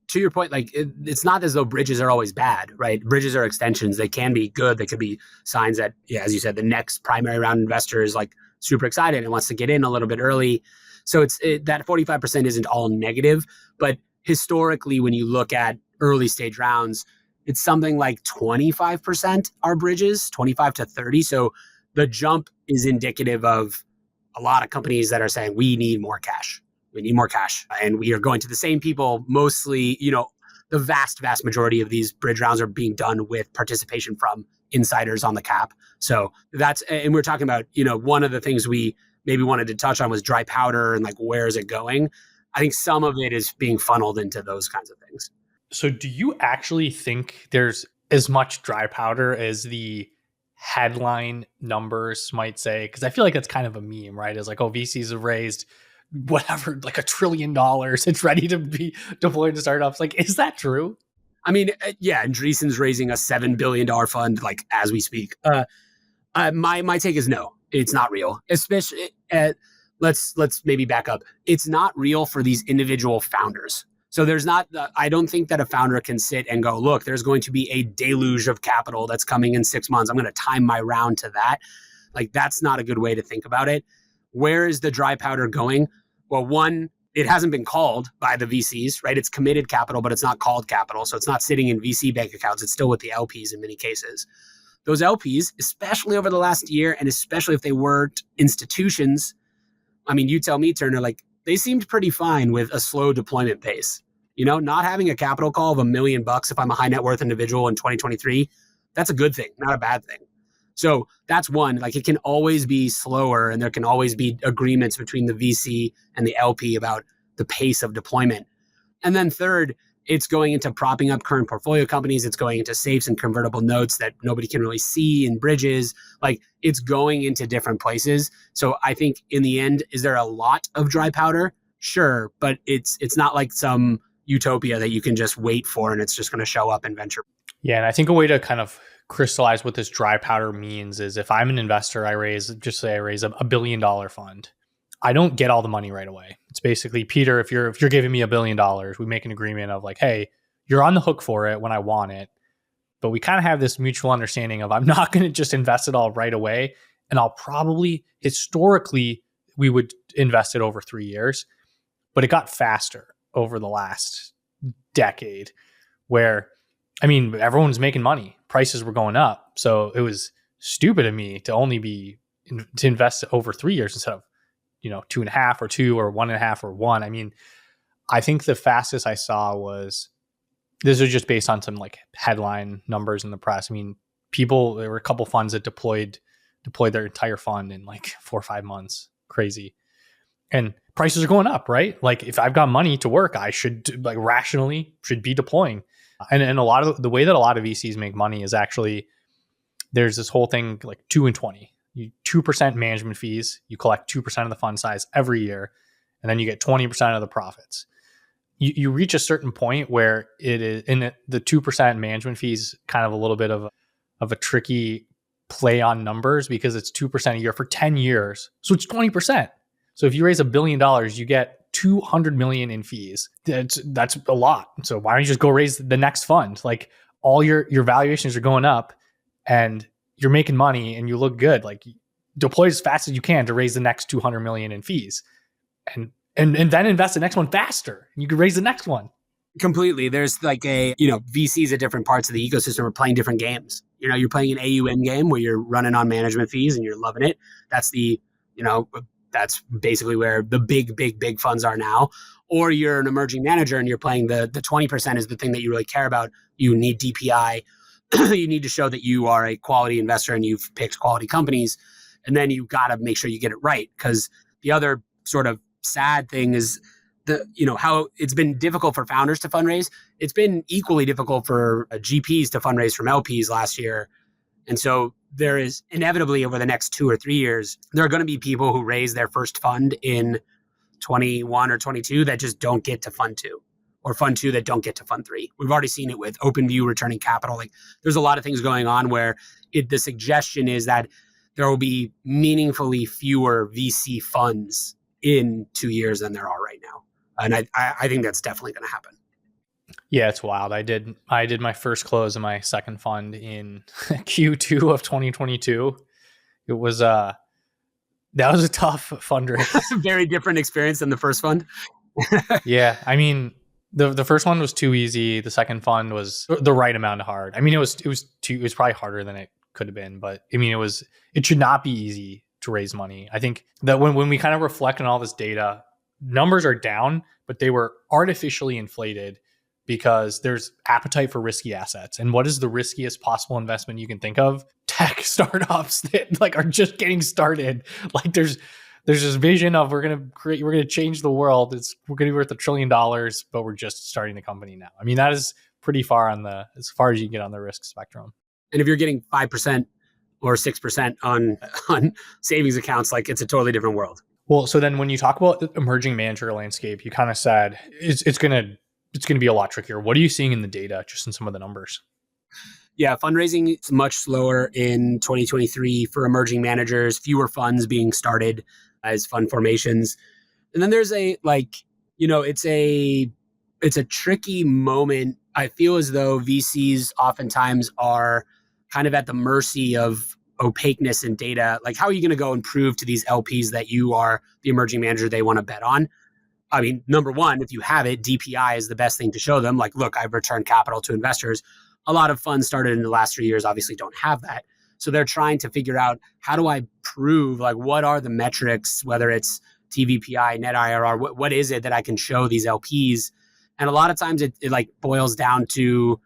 To your point, like it's not as though bridges are always bad, right? Bridges are extensions. They can be good. They could be signs that, yeah, as you said, the next primary round investor is like super excited and wants to get in a little bit early. So that 45% isn't all negative, but historically, when you look at early stage rounds, it's something like 25% are bridges, 25 to 30. So the jump is indicative of a lot of companies that are saying, we need more cash. We need more cash. And we are going to the same people, mostly, the vast, vast majority of these bridge rounds are being done with participation from insiders on the cap. So and we're talking about, one of the things we maybe wanted to touch on was dry powder and like, where is it going? I think some of it is being funneled into those kinds of things. So do you actually think there's as much dry powder as the headline numbers might say? Because I feel like that's kind of a meme, right? It's like, oh, VCs have raised whatever, like $1 trillion. It's ready to be deployed to startups. Like, is that true? I mean, yeah, Andreessen's raising a $7 billion fund, like as we speak. My take is no, it's not real. Especially, let's maybe back up. It's not real for these individual founders. So I don't think that a founder can sit and go, look, there's going to be a deluge of capital that's coming in 6 months. I'm going to time my round to that. Like, that's not a good way to think about it. Where is the dry powder going? Well, one, it hasn't been called by the VCs, right? It's committed capital, but it's not called capital. So it's not sitting in VC bank accounts. It's still with the LPs in many cases. Those LPs, especially over the last year, and especially if they weren't institutions, I mean, you tell me, Turner, like they seemed pretty fine with a slow deployment pace. Not having a capital call of $1 million if I'm a high net worth individual in 2023, that's a good thing, not a bad thing. So that's one, like it can always be slower and there can always be agreements between the VC and the LP about the pace of deployment. And then third, it's going into propping up current portfolio companies. It's going into safes and convertible notes that nobody can really see in bridges. Like it's going into different places. So I think in the end, is there a lot of dry powder? Sure. But it's not like some utopia that you can just wait for and it's just going to show up in venture. Yeah. And I think a way to kind of crystallize what this dry powder means is if I'm an investor, I raise a $1 billion fund. I don't get all the money right away. It's basically, Peter, if you're giving me $1 billion, we make an agreement of like, hey, you're on the hook for it when I want it. But we kind of have this mutual understanding of I'm not going to just invest it all right away. And I'll probably, historically, we would invest it over 3 years, but it got faster over the last decade where, I mean, everyone's making money. Prices were going up. So it was stupid of me to only to invest over 3 years instead of 2.5 or 2 or 1.5 or 1. I mean, I think the fastest I saw was, this is just based on some like headline numbers in the press. I mean, there were a couple funds that deployed their entire fund in like 4 or 5 months. Crazy. And prices are going up, right? Like if I've got money to work, I should like rationally should be deploying. And a lot of the way that a lot of VCs make money is actually, there's this whole thing like 2 and 20. 2% management fees, you collect 2% of the fund size every year, and then you get 20% of the profits. You reach a certain point where it is in the 2% management fees, kind of a little bit of a tricky play on numbers because it's 2% a year for 10 years. So it's 20%. So if you raise $1 billion, you get $200 million in fees. That's a lot. So why don't you just go raise the next fund? Like all your valuations are going up and you're making money and you look good. Like deploy as fast as you can to raise the next 200 million in fees and then invest the next one faster. You could raise the next one. Completely. There's like VCs at different parts of the ecosystem are playing different games. You're playing an AUM game where you're running on management fees and you're loving it. That's that's basically where the big funds are now. Or you're an emerging manager and you're playing the 20% is the thing that you really care about. You need DPI. You need to show that you are a quality investor and you've picked quality companies. And then you got to make sure you get it right. Because the other sort of sad thing is how it's been difficult for founders to fundraise. It's been equally difficult for GPs to fundraise from LPs last year. And so there is inevitably over the next 2 or 3 years, there are going to be people who raise their first fund in 21 or 22 that just don't get to fund 2. Or fund 2 that don't get to fund 3. We've already seen it with OpenView returning capital. Like there's a lot of things going on where the suggestion is that there will be meaningfully fewer VC funds in 2 years than there are right now. And I think that's definitely going to happen. Yeah, it's wild. I did my first close in my second fund in Q2 of 2022. It was that was a tough fundraise. Very different experience than the first fund. Yeah, I mean, the first one was too easy. The second fund was the right amount of hard. I mean, it was probably harder than it could have been, but I mean, it should not be easy to raise money. I think that when we kind of reflect on all this data, numbers are down, but they were artificially inflated because there's appetite for risky assets. And what is the riskiest possible investment you can think of? Tech startups that like are just getting started. Like there's this vision of we're gonna change the world. We're gonna be worth $1 trillion, but we're just starting the company now. I mean, that is pretty far as far as you can get on the risk spectrum. And if you're getting 5% or 6% on savings accounts, like it's a totally different world. Well, so then when you talk about the emerging manager landscape, you kind of said it's gonna be a lot trickier. What are you seeing in the data, just in some of the numbers? Yeah, fundraising is much slower in 2023 for emerging managers, fewer funds being started as fund formations. And then there's it's a tricky moment. I feel as though VCs oftentimes are kind of at the mercy of opaqueness in data. Like, how are you going to go and prove to these LPs that you are the emerging manager they want to bet on? I mean, number one, if you have it, DPI is the best thing to show them. Like, look, I've returned capital to investors. A lot of funds started in the last 3 years obviously don't have that. So they're trying to figure out, how do I prove, like, what are the metrics, whether it's TVPI, net IRR, what is it that I can show these LPs? And a lot of times it like boils down to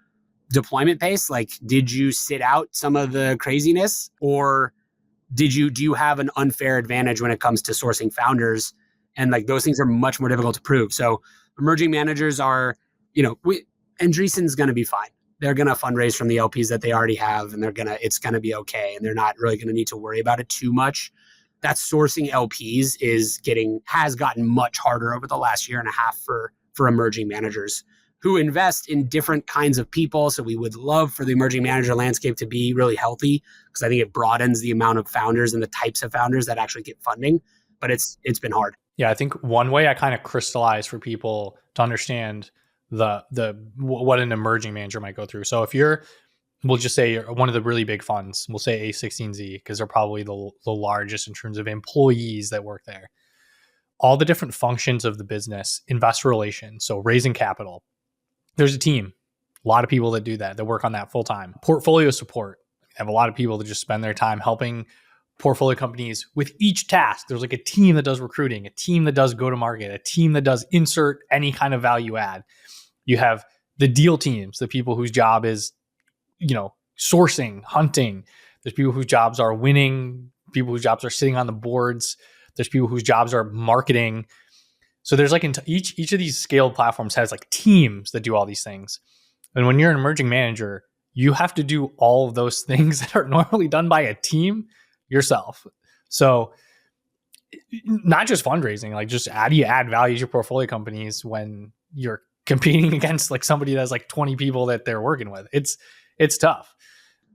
deployment pace. Like, did you sit out some of the craziness, or do you have an unfair advantage when it comes to sourcing founders? And like, those things are much more difficult to prove. So emerging managers are, Andreessen's going to be fine. They're going to fundraise from the LPs that they already have, and it's going to be okay. And they're not really going to need to worry about it too much. That sourcing LPs has gotten much harder over the last year and a half for emerging managers who invest in different kinds of people. So we would love for the emerging manager landscape to be really healthy, because I think it broadens the amount of founders and the types of founders that actually get funding. But it's been hard. Yeah, I think one way I kind of crystallize for people to understand what an emerging manager might go through. So if we'll just say you're one of the really big funds, we'll say A16Z, because they're probably the largest in terms of employees that work there. All the different functions of the business, investor relations, so raising capital. There's a team, a lot of people that do that work on that full time. Portfolio support, have a lot of people that just spend their time helping portfolio companies with each task. There's like a team that does recruiting, a team that does go to market, a team that does insert any kind of value add. You have the deal teams, the people whose job is, sourcing, hunting. There's people whose jobs are winning, people whose jobs are sitting on the boards. There's people whose jobs are marketing. So there's like each of these scaled platforms has like teams that do all these things. And when you're an emerging manager, you have to do all of those things that are normally done by a team yourself. So not just fundraising, like just how do you add value to your portfolio companies when you're competing against like somebody that has like 20 people that they're working with? It's tough.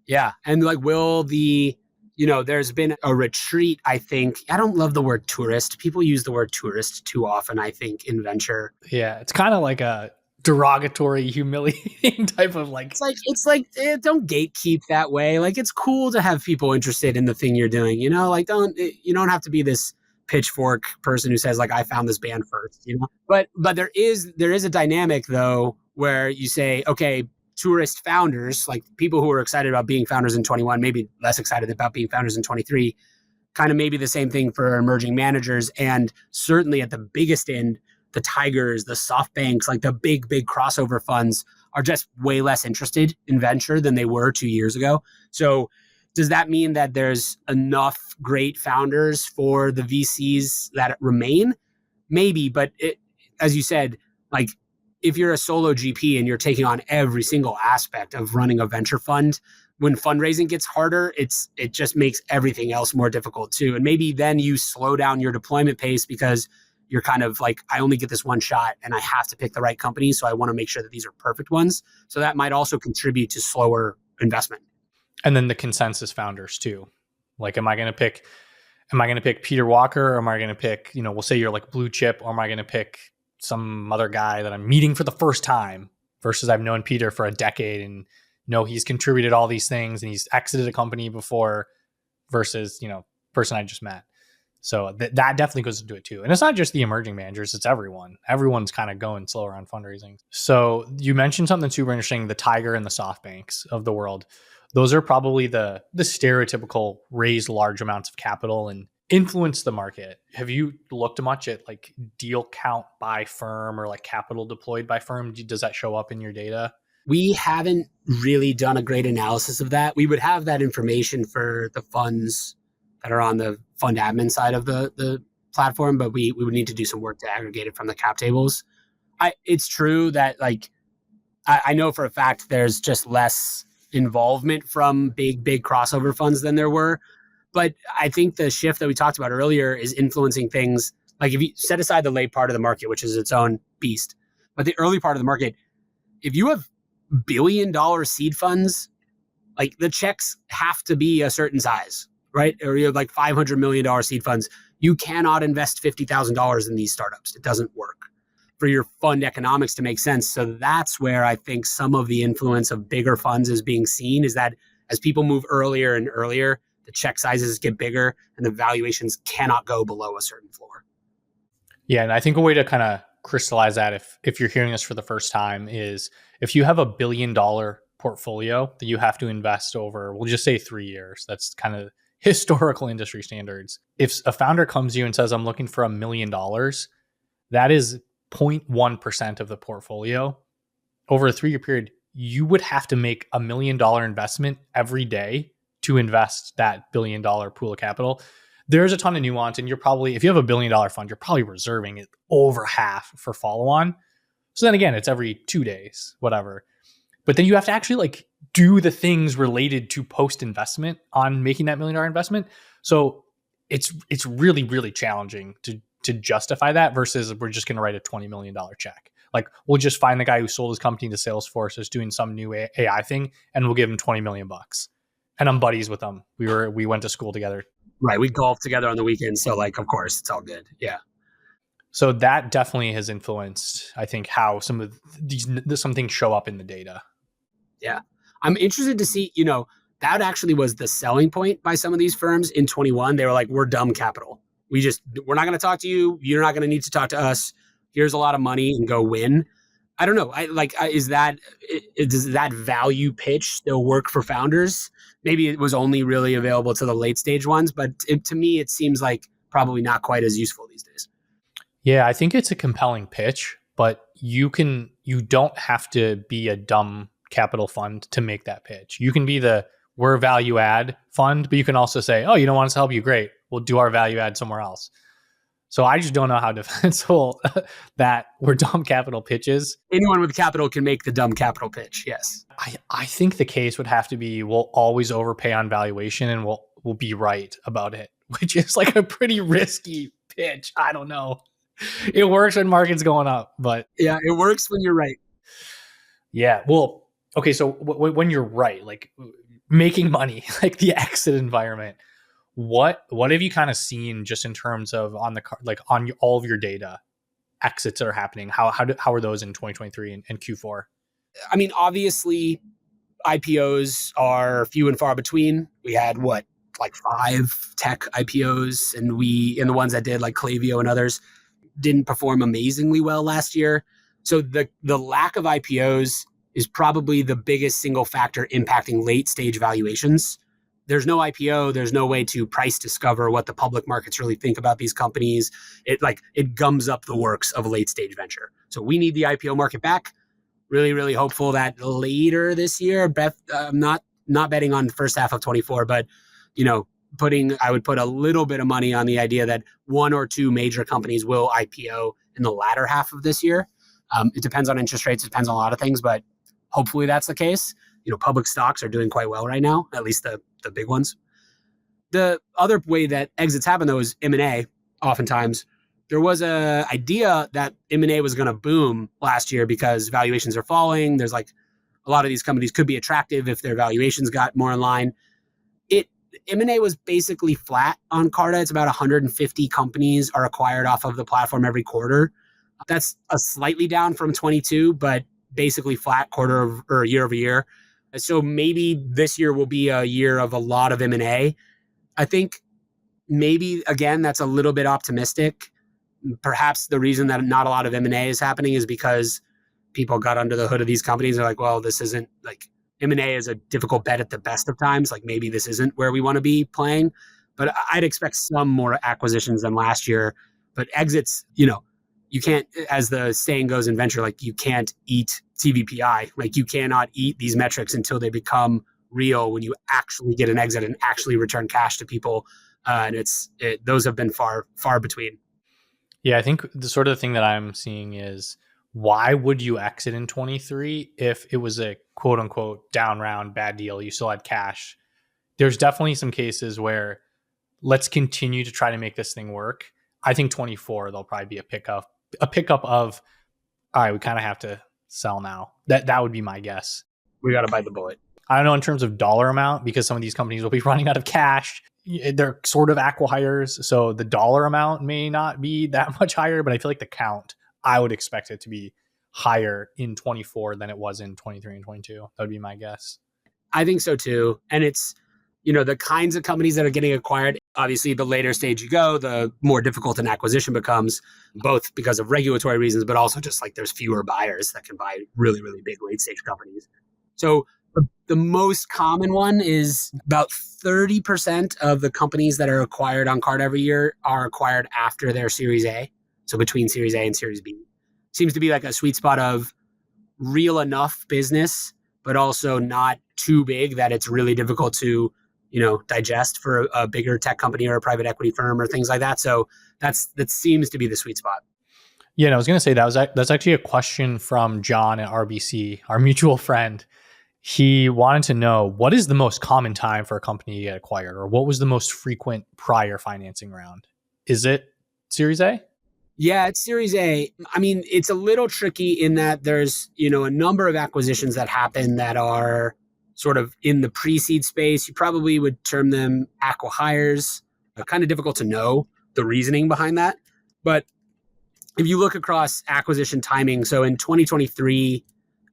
Yeah. And like, there's been a retreat, I think. I don't love the word tourist. People use the word tourist too often, I think, in venture. Yeah. It's kind of like a derogatory, humiliating type of like. It's like don't gatekeep that way. Like, it's cool to have people interested in the thing you're doing, you don't have to be this pitchfork person who says like, I found this band first, But there is a dynamic though, where you say, okay, tourist founders, like people who are excited about being founders in 21, maybe less excited about being founders in 23, kind of maybe the same thing for emerging managers. And certainly at the biggest end, the Tigers, the SoftBanks, like the big crossover funds are just way less interested in venture than they were 2 years ago. So does that mean that there's enough great founders for the VCs that remain? Maybe, but as you said, like, if you're a solo GP and you're taking on every single aspect of running a venture fund, when fundraising gets harder, it just makes everything else more difficult too. And maybe then you slow down your deployment pace because you're kind of like, I only get this one shot and I have to pick the right companies. So I want to make sure that these are perfect ones. So that might also contribute to slower investment. And then the consensus founders too. Like, am I going to pick am I going to pick Peter Walker, or am I going to pick, we'll say you're like blue chip, or am I going to pick some other guy that I'm meeting for the first time versus I've known Peter for a decade and know he's contributed all these things and he's exited a company before versus, person I just met. So that definitely goes into it too. And it's not just the emerging managers, it's everyone. Everyone's kind of going slower on fundraising. So you mentioned something super interesting, the Tiger and the SoftBanks of the world. Those are probably the stereotypical raise large amounts of capital and influence the market. Have you looked much at like deal count by firm or like capital deployed by firm? Does that show up in your data? We haven't really done a great analysis of that. We would have that information for the funds that are on the fund admin side of the platform, but we would need to do some work to aggregate it from the cap tables. It's true that like I know for a fact there's just less involvement from big crossover funds than there were. But I think the shift that we talked about earlier is influencing things. Like if you set aside the late part of the market, which is its own beast, but the early part of the market, if you have $1 billion seed funds, like the checks have to be a certain size, right? Or you have like $500 million seed funds. You cannot invest $50,000 in these startups. It doesn't work for your fund economics to make sense. So that's where I think some of the influence of bigger funds is being seen, is that as people move earlier and earlier, the check sizes get bigger and the valuations cannot go below a certain floor. Yeah. And I think a way to kind of crystallize that, if you're hearing this for the first time, is if you have $1 billion portfolio that you have to invest over, we'll just say 3 years. That's kind of historical industry standards. If a founder comes to you and says, I'm looking for $1 million, that is 0.1% of the portfolio. Over a 3-year period, you would have to make $1 million investment every day to invest that $1 billion pool of capital. There's a ton of nuance, and you're probably, if you have $1 billion fund, you're probably reserving it over half for follow-on. So then again, it's every 2 days, whatever. But then you have to actually like do the things related to post-investment on making that $1 million investment. So it's really, really challenging to justify that versus we're just going to write a $20 million check. Like we'll just find the guy who sold his company to Salesforce is doing some new AI thing, and we'll give him $20 million. And I'm buddies with them. We went to school together. Right. We golf together on the weekends. So like, of course, it's all good. Yeah. So that definitely has influenced, I think, how some things show up in the data. Yeah. I'm interested to see, that actually was the selling point by some of these firms in 21. They were like, we're dumb capital. We're not going to talk to you. You're not going to need to talk to us. Here's a lot of money and go win. I don't know. Does that value pitch still work for founders? Maybe it was only really available to the late stage ones, but to me, it seems like probably not quite as useful these days. Yeah, I think it's a compelling pitch, but you don't have to be a dumb capital fund to make that pitch. You can be we're value add fund, but you can also say, oh, you don't want us to help you? Great. We'll do our value add somewhere else. So I just don't know how defensible that we're dumb capital pitches. Anyone with capital can make the dumb capital pitch. Yes. I think the case would have to be, we'll always overpay on valuation and we'll be right about it, which is like a pretty risky pitch. I don't know. It works when market's going up, but yeah, it works when you're right. Yeah. Well, okay. So when you're right, like making money, like the exit environment, what have you kind of seen just in terms of on all of your data exits that are happening? How are those in 2023 and Q4? I mean, obviously IPOs are few and far between. We had 5 tech IPOs, and the ones that did, like Klaviyo and others, didn't perform amazingly well last year. So the lack of IPOs is probably the biggest single factor impacting late stage valuations. There's no IPO. There's no way to price discover what the public markets really think about these companies. It gums up the works of a late stage venture. So we need the IPO market back. Really, really hopeful that later this year, I'm not betting on the first half of 24, but I would put a little bit of money on the idea that 1 or 2 major companies will IPO in the latter half of this year. It depends on interest rates. It depends on a lot of things, but hopefully that's the case. Public stocks are doing quite well right now, at least the big ones. The other way that exits happen, though, is M&A. Oftentimes, there was an idea that M&A was going to boom last year because valuations are falling. There's a lot of these companies could be attractive if their valuations got more in line. M&A was basically flat on Carta. It's about 150 companies are acquired off of the platform every quarter. That's a slightly down from 22, but basically flat or year over year. So maybe this year will be a year of a lot of M&A. I think maybe, again, that's a little bit optimistic. Perhaps the reason that not a lot of M&A is happening is because people got under the hood of these companies. They're like, well, this isn't like M&A is a difficult bet at the best of times. Like maybe this isn't where we want to be playing. But I'd expect some more acquisitions than last year. But exits, you can't, as the saying goes in venture, like you can't eat TVPI. Like you cannot eat these metrics until they become real when you actually get an exit and actually return cash to people. And those have been far, far between. Yeah, I think the sort of the thing that I'm seeing is why would you exit in 23 if it was a quote unquote down round bad deal? You still had cash. There's definitely some cases where let's continue to try to make this thing work. I think 24 there'll probably be a pickup of all right, we kind of have to sell now. That would be my guess. We got to bite the bullet. I don't know in terms of dollar amount because some of these companies will be running out of cash. They're sort of acqui-hires, so the dollar amount may not be that much higher, but I feel like the count, I would expect it to be higher in 24 than it was in 23 and 22. That would be my guess. I think so too. And it's, the kinds of companies that are getting acquired, obviously the later stage you go, the more difficult an acquisition becomes, both because of regulatory reasons, but also just like there's fewer buyers that can buy really, really big late stage companies. So the most common one is about 30% of the companies that are acquired on Carta every year are acquired after their Series A. So between Series A and Series B. Seems to be like a sweet spot of real enough business, but also not too big that it's really difficult to, digest for a bigger tech company or a private equity firm or things like that. So that seems to be the sweet spot. Yeah, and I was going to say that's actually a question from John at RBC, our mutual friend. He wanted to know what is the most common time for a company to get acquired, or what was the most frequent prior financing round? Is it Series A? Yeah, it's Series A. I mean, it's a little tricky in that there's, a number of acquisitions that happen that are sort of in the pre-seed space. You probably would term them acqui-hires. Kind of difficult to know the reasoning behind that. But if you look across acquisition timing, so in 2023,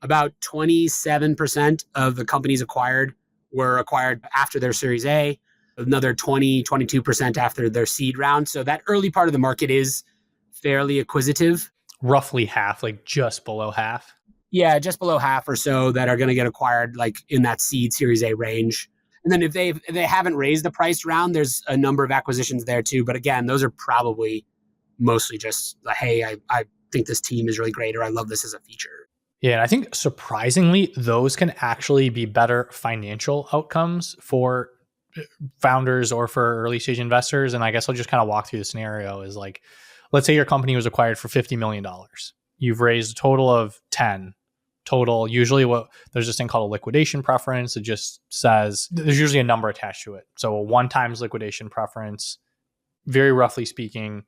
about 27% of the companies acquired were acquired after their Series A, another 22% after their seed round. So that early part of the market is fairly acquisitive. Roughly half, like just below half. Yeah, just below half or so that are going to get acquired like in that seed Series A range. And then if they haven't raised the price round, there's a number of acquisitions there too. But again, those are probably mostly just, hey, I think this team is really great, or I love this as a feature. Yeah, and I think surprisingly, those can actually be better financial outcomes for founders or for early stage investors. And I guess I'll just kind of walk through the scenario is like, let's say your company was acquired for $50 million. You've raised a total of 10 total. Usually there's this thing called a liquidation preference. It just says there's usually a number attached to it. So a 1x liquidation preference, very roughly speaking,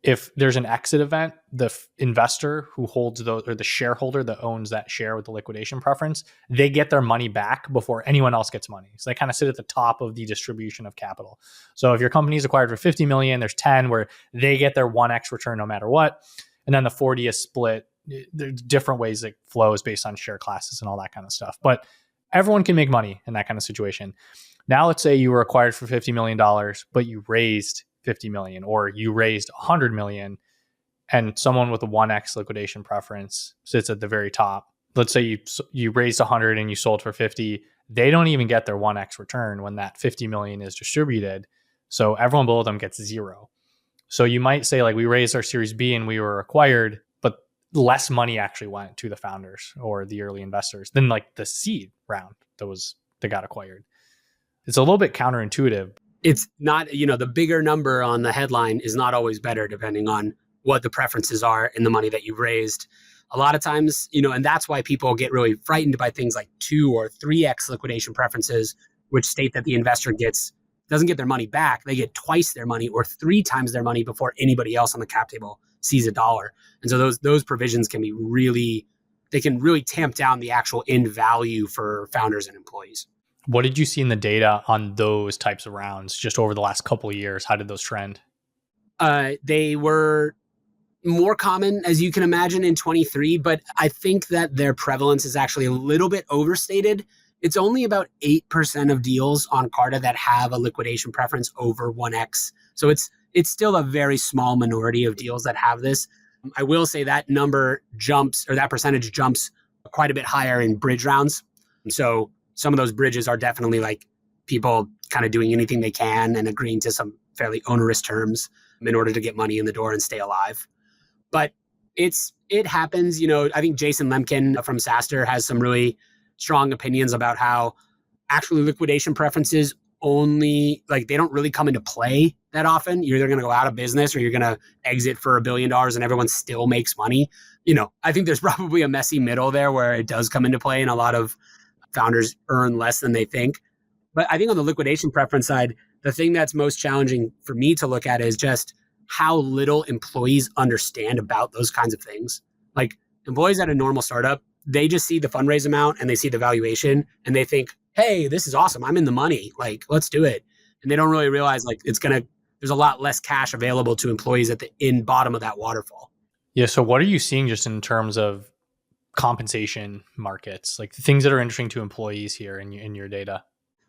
if there's an exit event, the investor who holds those, or the shareholder that owns that share with the liquidation preference, they get their money back before anyone else gets money. So they kind of sit at the top of the distribution of capital. So if your company is acquired for 50 million, there's 10 where they get their 1x return no matter what. And then the 40 is split. There's different ways it flows based on share classes and all that kind of stuff. But everyone can make money in that kind of situation. Now, let's say you were acquired for $50 million, but you raised 50 million, or you raised 100 million, and someone with a 1x liquidation preference sits at the very top. Let's say you raised 100 and you sold for 50. They don't even get their 1x return when that 50 million is distributed. So everyone below them gets zero. So you might say, like, we raised our Series B and we were acquired, but less money actually went to the founders or the early investors than like the seed round that got acquired. It's a little bit counterintuitive. It's not, the bigger number on the headline is not always better depending on what the preferences are in the money that you've raised. A lot of times, and that's why people get really frightened by things like 2 or 3x liquidation preferences, which state that the investor doesn't get their money back. They get twice their money or 3 times their money before anybody else on the cap table sees a dollar. And so those provisions can be really tamp down the actual end value for founders and employees. What did you see in the data on those types of rounds just over the last couple of years? How did those trend? They were more common, as you can imagine, in 23, but I think that their prevalence is actually a little bit overstated. It's only about 8% of deals on Carta that have a liquidation preference over 1x. So it's still a very small minority of deals that have this. I will say that number jumps, or that percentage jumps quite a bit higher in bridge rounds. So some of those bridges are definitely like people kind of doing anything they can and agreeing to some fairly onerous terms in order to get money in the door and stay alive. But it happens. I think Jason Lemkin from SaaStr has some really strong opinions about how actually liquidation preferences only, like, they don't really come into play that often. You're either going to go out of business or you're going to exit for $1 billion and everyone still makes money. I think there's probably a messy middle there where it does come into play and a lot of founders earn less than they think. But I think on the liquidation preference side, the thing that's most challenging for me to look at is just how little employees understand about those kinds of things. Like, employees at a normal startup, they just see the fundraise amount and they see the valuation and they think, hey, this is awesome. I'm in the money. Like, let's do it. And they don't really realize like there's a lot less cash available to employees at the bottom of that waterfall. Yeah. So what are you seeing just in terms of compensation markets, like the things that are interesting to employees here in your data?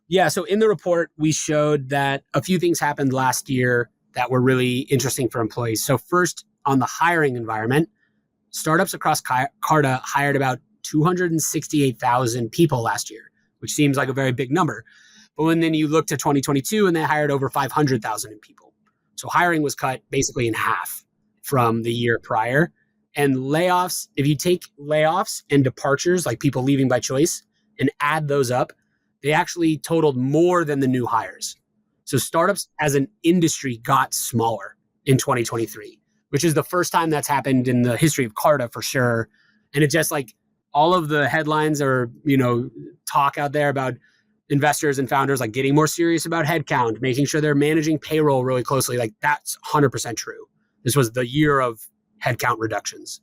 Yeah. So in the report, we showed that a few things happened last year that were really interesting for employees. So first, on the hiring environment, startups across Carta hired about 268,000 people last year, which seems like a very big number. But then you look to 2022 and they hired over 500,000 people. So hiring was cut basically in half from the year prior. And layoffs, if you take layoffs and departures, like people leaving by choice, and add those up, they actually totaled more than the new hires. So startups as an industry got smaller in 2023, which is the first time that's happened in the history of Carta for sure. And it just like all of the headlines or, talk out there about investors and founders like getting more serious about headcount, making sure they're managing payroll really closely. Like, that's 100% true. This was the year of headcount reductions.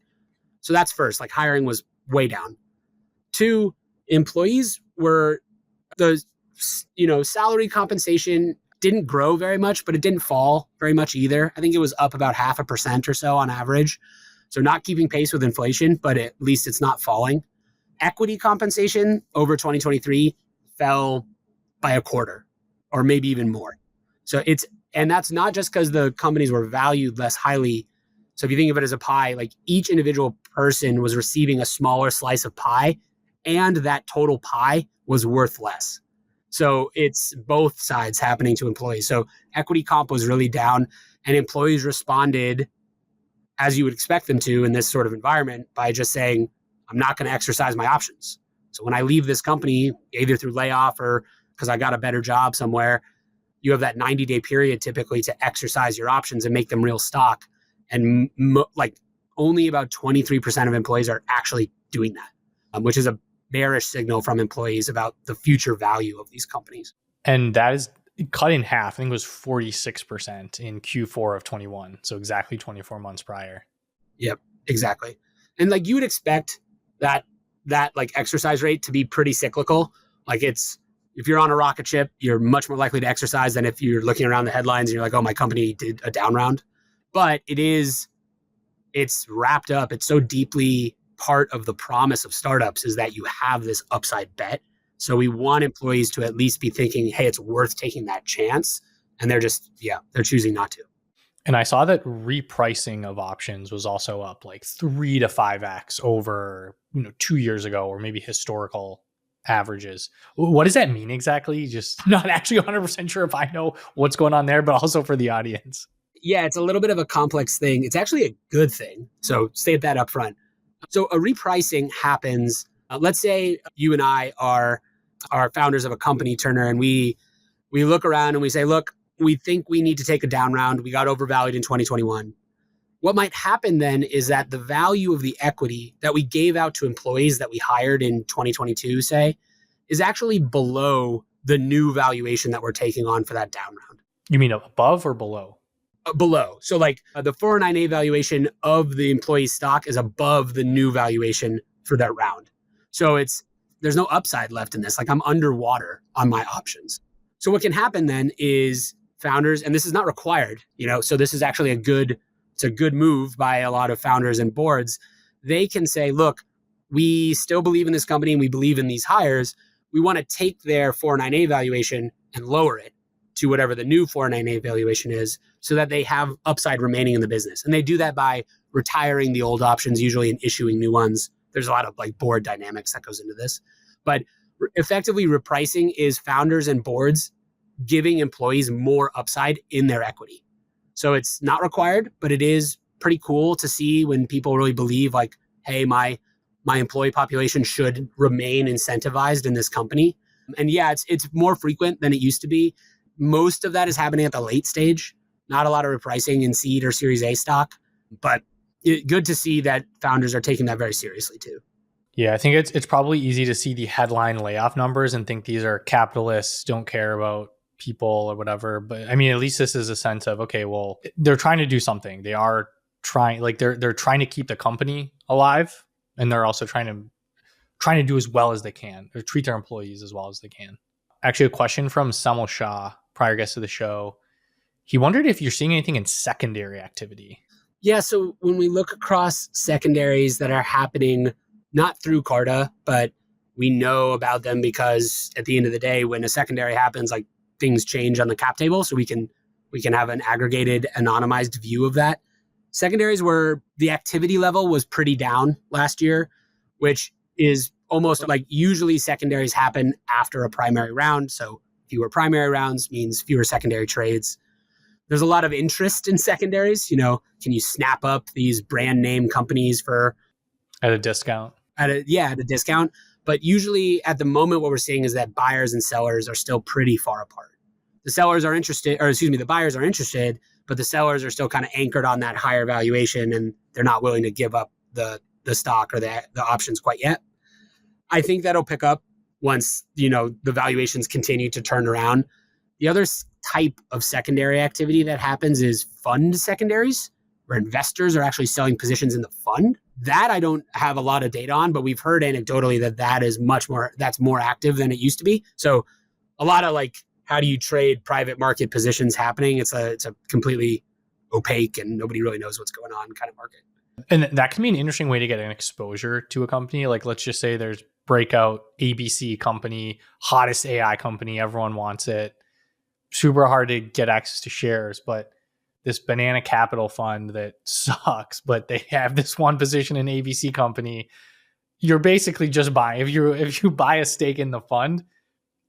So that's first, like hiring was way down. Two, employees were salary compensation didn't grow very much, but it didn't fall very much either. I think it was up about 0.5% or so on average. So not keeping pace with inflation, but at least it's not falling. Equity compensation over 2023 fell by a quarter or maybe even more. And that's not just because the companies were valued less highly. So if you think of it as a pie, like each individual person was receiving a smaller slice of pie and that total pie was worth less. So it's both sides happening to employees. So equity comp was really down and employees responded as you would expect them to in this sort of environment by just saying, I'm not going to exercise my options. So when I leave this company, either through layoff or because I got a better job somewhere, you have that 90-day period typically to exercise your options and make them real stock. And only about 23% of employees are actually doing that, which is a bearish signal from employees about the future value of these companies. And that is cut in half. I think it was 46% in Q4 of 21. So exactly 24 months prior. Yep, exactly. And like you would expect that like exercise rate to be pretty cyclical. Like if you're on a rocket ship, you're much more likely to exercise than if you're looking around the headlines and you're like, oh, my company did a down round. But it's wrapped up. It's so deeply part of the promise of startups is that you have this upside bet. So we want employees to at least be thinking, hey, it's worth taking that chance. And they're choosing not to. And I saw that repricing of options was also up like 3 to 5x over 2 years ago, or maybe historical averages. What does that mean exactly? Just not actually 100% sure if I know what's going on there, but also for the audience. Yeah, it's a little bit of a complex thing. It's actually a good thing. So state that up front. So a repricing happens. Let's say you and I are founders of a company, Turner, and we look around and we say, look, we think we need to take a down round. We got overvalued in 2021. What might happen then is that the value of the equity that we gave out to employees that we hired in 2022, say, is actually below the new valuation that we're taking on for that down round. You mean above or below? Below. So like the 409A valuation of the employee stock is above the new valuation for that round. So it's there's no upside left in this. Like I'm underwater on my options. So what can happen then is founders, and this is not required, so this is actually it's a good move by a lot of founders and boards. They can say, look, we still believe in this company and we believe in these hires. We want to take their 409A valuation and lower it to whatever the new 409A valuation is so that they have upside remaining in the business. And they do that by retiring the old options usually and issuing new ones. There's a lot of like board dynamics that goes into this. But effectively repricing is founders and boards giving employees more upside in their equity. So it's not required, but it is pretty cool to see when people really believe like, hey, my employee population should remain incentivized in this company. And yeah, it's more frequent than it used to be. Most of that is happening at the late stage, not a lot of repricing in seed or Series A stock, but good to see that founders are taking that very seriously too. Yeah, I think it's probably easy to see the headline layoff numbers and think these are capitalists, don't care about people or whatever. But I mean, at least this is a sense of, okay, well, they're trying to do something. They are trying, like they're trying to keep the company alive, and they're also trying to do as well as they can, or treat their employees as well as they can. Actually, a question from Samuel Shah, prior guest of the show. He wondered if you're seeing anything in secondary activity. Yeah, so when we look across secondaries that are happening, not through Carta, but we know about them because at the end of the day, when a secondary happens, like things change on the cap table, so we can have an aggregated, anonymized view of that. Secondaries where the activity level was pretty down last year, which is almost like usually secondaries happen after a primary round. So fewer primary rounds means fewer secondary trades. There's a lot of interest in secondaries. Can you snap up these brand name companies at a discount? At a discount. But usually at the moment, what we're seeing is that buyers and sellers are still pretty far apart. The buyers are interested, but the sellers are still kind of anchored on that higher valuation and they're not willing to give up the stock or the options quite yet. I think that'll pick up once, the valuations continue to turn around. The other type of secondary activity that happens is fund secondaries, where investors are actually selling positions in the fund. That I don't have a lot of data on, but we've heard anecdotally that's more active than it used to be. So a lot of like, how do you trade private market positions happening? It's a completely opaque and nobody really knows what's going on kind of market. And that can be an interesting way to get an exposure to a company. Like, let's just say there's breakout ABC company, hottest AI company, everyone wants it. Super hard to get access to shares, but this banana capital fund that sucks, but they have this one position in ABC company. You're basically just buying. If you buy a stake in the fund,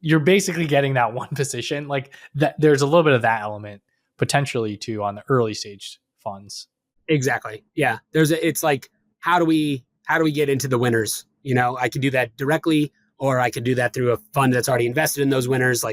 you're basically getting that one position. Like that, there's a little bit of that element potentially too on the early stage funds. Exactly. Yeah. It's like, how do we get into the winners? I could do that directly, or I could do that through a fund that's already invested in those winners.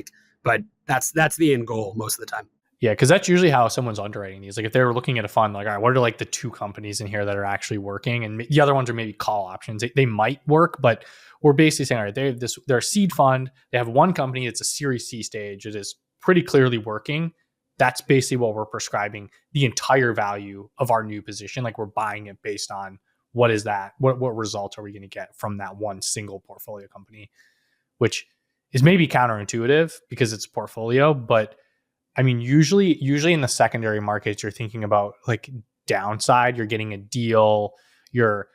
But that's the end goal most of the time. Yeah, because that's usually how someone's underwriting these. Like if they're looking at a fund, like, all right, what are like the two companies in here that are actually working? And the other ones are maybe call options. They might work, but we're basically saying, all right, they're a seed fund. They have one company. It's a Series C stage. It is pretty clearly working. That's basically what we're prescribing the entire value of our new position. Like we're buying it based on what is that? What results are we going to get from that one single portfolio company, which is maybe counterintuitive because it's a portfolio, but I mean, usually in the secondary markets, you're thinking about like downside. You're getting a deal. You're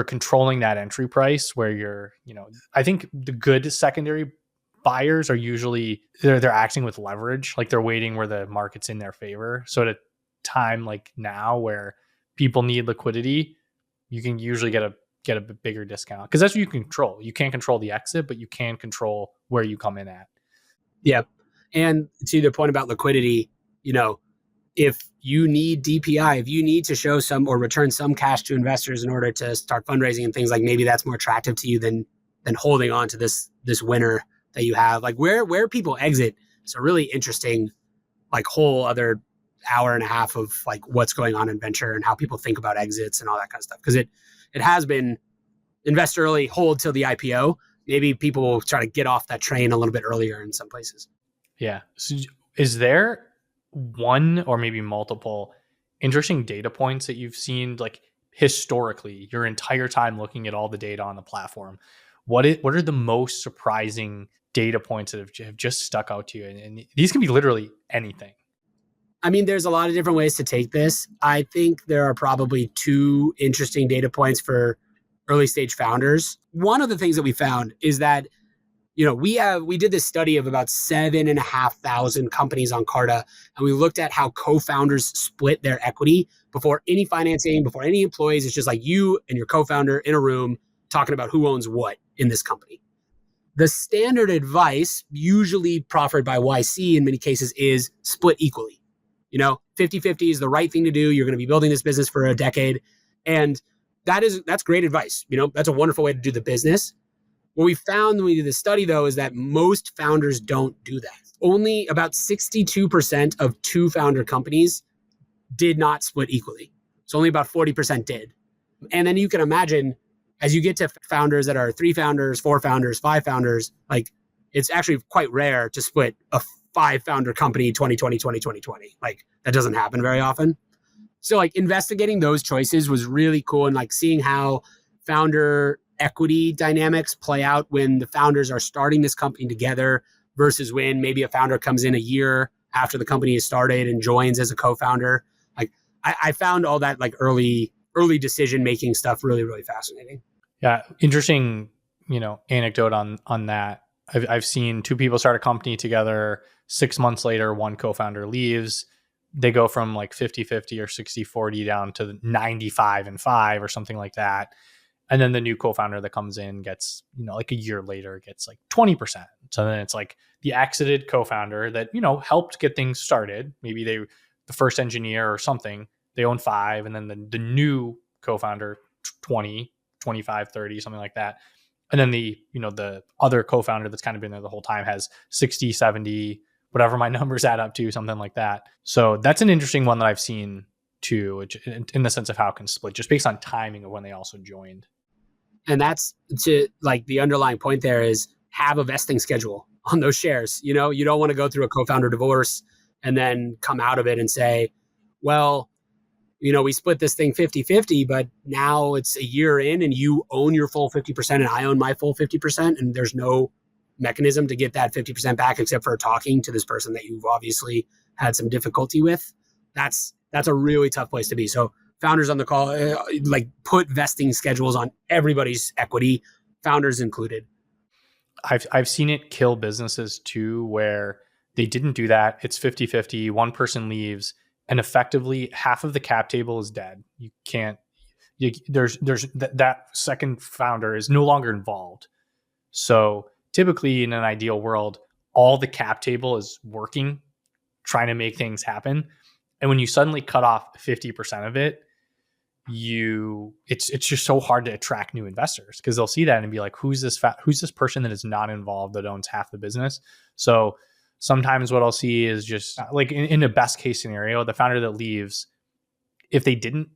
controlling that entry price where I think the good secondary buyers are usually they're acting with leverage, like they're waiting where the market's in their favor. So at a time like now where people need liquidity, you can usually get a bigger discount because that's what you can control. You can't control the exit, but you can control where you come in at. Yep. And to the point about liquidity, if you need DPI, if you need to show some or return some cash to investors in order to start fundraising and things, like maybe that's more attractive to you than holding on to this winner that you have. Like where people exit is a really interesting, like whole other hour and a half of like what's going on in venture and how people think about exits and all that kind of stuff. Because it has been invest early, hold till the IPO. Maybe people will try to get off that train a little bit earlier in some places. Yeah. So is there one or maybe multiple interesting data points that you've seen, like historically, your entire time looking at all the data on the platform, what are the most surprising data points that have just stuck out to you? And these can be literally anything. I mean, there's a lot of different ways to take this. I think there are probably two interesting data points for early stage founders. One of the things that we found is that, we did this study of about 7,500 companies on Carta, and we looked at how co-founders split their equity before any financing, before any employees. It's just like you and your co-founder in a room talking about who owns what in this company. The standard advice, usually proffered by YC in many cases, is split equally. 50-50 is the right thing to do. You're going to be building this business for a decade. And that's great advice. That's a wonderful way to do the business. What we found when we did the study, though, is that most founders don't do that. Only about 62% of two-founder companies did not split equally. So only about 40% did. And then you can imagine, as you get to founders that are 3 founders, 4 founders, 5 founders, like it's actually quite rare to split a 5-founder company 2020. Like that doesn't happen very often. So like investigating those choices was really cool, and like seeing how founder equity dynamics play out when the founders are starting this company together versus when maybe a founder comes in a year after the company is started and joins as a co-founder. Like I found all that like early decision-making stuff really, really fascinating. Yeah. Interesting, anecdote on that. I've seen 2 people start a company together. 6 months later, one co-founder leaves. They go from like 50-50 or 60-40 down to 95-5 or something like that. And then the new co-founder that comes in gets, like a year later, gets like 20%. So then it's like the exited co-founder that, helped get things started. Maybe the first engineer or something, they own 5. And then the new co-founder, 20, 25, 30, something like that. And then the other co-founder that's kind of been there the whole time has 60, 70, whatever my numbers add up to, something like that. So that's an interesting one that I've seen too, in the sense of how it can split just based on timing of when they also joined. And that's to like the underlying point there is have a vesting schedule on those shares. You don't want to go through a co-founder divorce and then come out of it and say, well, we split this thing 50-50, but now it's a year in and you own your full 50% and I own my full 50%. And there's no mechanism to get that 50% back except for talking to this person that you've obviously had some difficulty with. That's a really tough place to be. So founders on the call, put vesting schedules on everybody's equity, founders included. I've seen it kill businesses too, where they didn't do that. It's 50-50. One person leaves, and effectively half of the cap table is dead. You can't. There's that second founder is no longer involved. So typically, in an ideal world, all the cap table is working, trying to make things happen. And when you suddenly cut off 50% of it, it's just so hard to attract new investors because they'll see that and be like, who's this person that is not involved that owns half the business? So sometimes what I'll see is just like in a best case scenario, the founder that leaves, if they didn't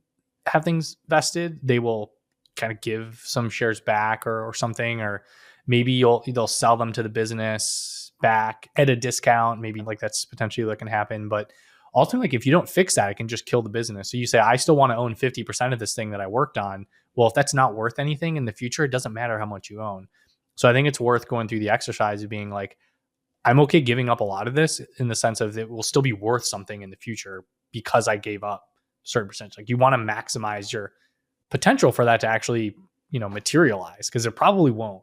have things vested, they will kind of give some shares back or something, or maybe they'll sell them to the business back at a discount. Maybe like that's potentially what can happen, but ultimately, like if you don't fix that, it can just kill the business. So you say, I still want to own 50% of this thing that I worked on. Well, if that's not worth anything in the future, it doesn't matter how much you own. So I think it's worth going through the exercise of being like, I'm okay giving up a lot of this in the sense of it will still be worth something in the future because I gave up a certain percentage. Like you want to maximize your potential for that to actually, materialize, because it probably won't.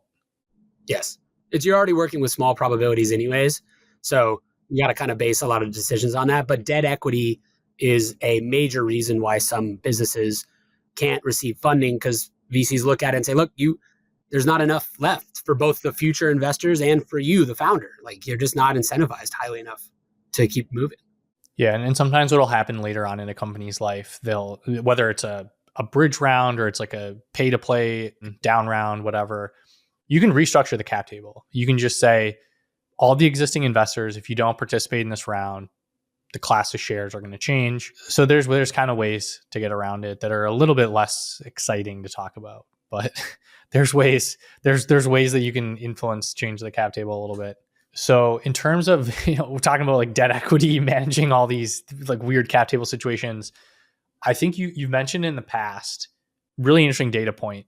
Yes. You're already working with small probabilities anyways. So you got to kind of base a lot of decisions on that. But debt equity is a major reason why some businesses can't receive funding, because VCs look at it and say, look, there's not enough left for both the future investors and for you, the founder. Like you're just not incentivized highly enough to keep moving. Yeah. And sometimes what'll happen later on in a company's life, whether it's a bridge round or it's like a pay to play down round, whatever, you can restructure the cap table. You can just say, all the existing investors, if you don't participate in this round, the class of shares are going to change. So there's kind of ways to get around it that are a little bit less exciting to talk about, but there's ways that you can change the cap table a little bit. So in terms of, we're talking about like debt equity, managing all these like weird cap table situations. I think you've mentioned in the past Really interesting data point.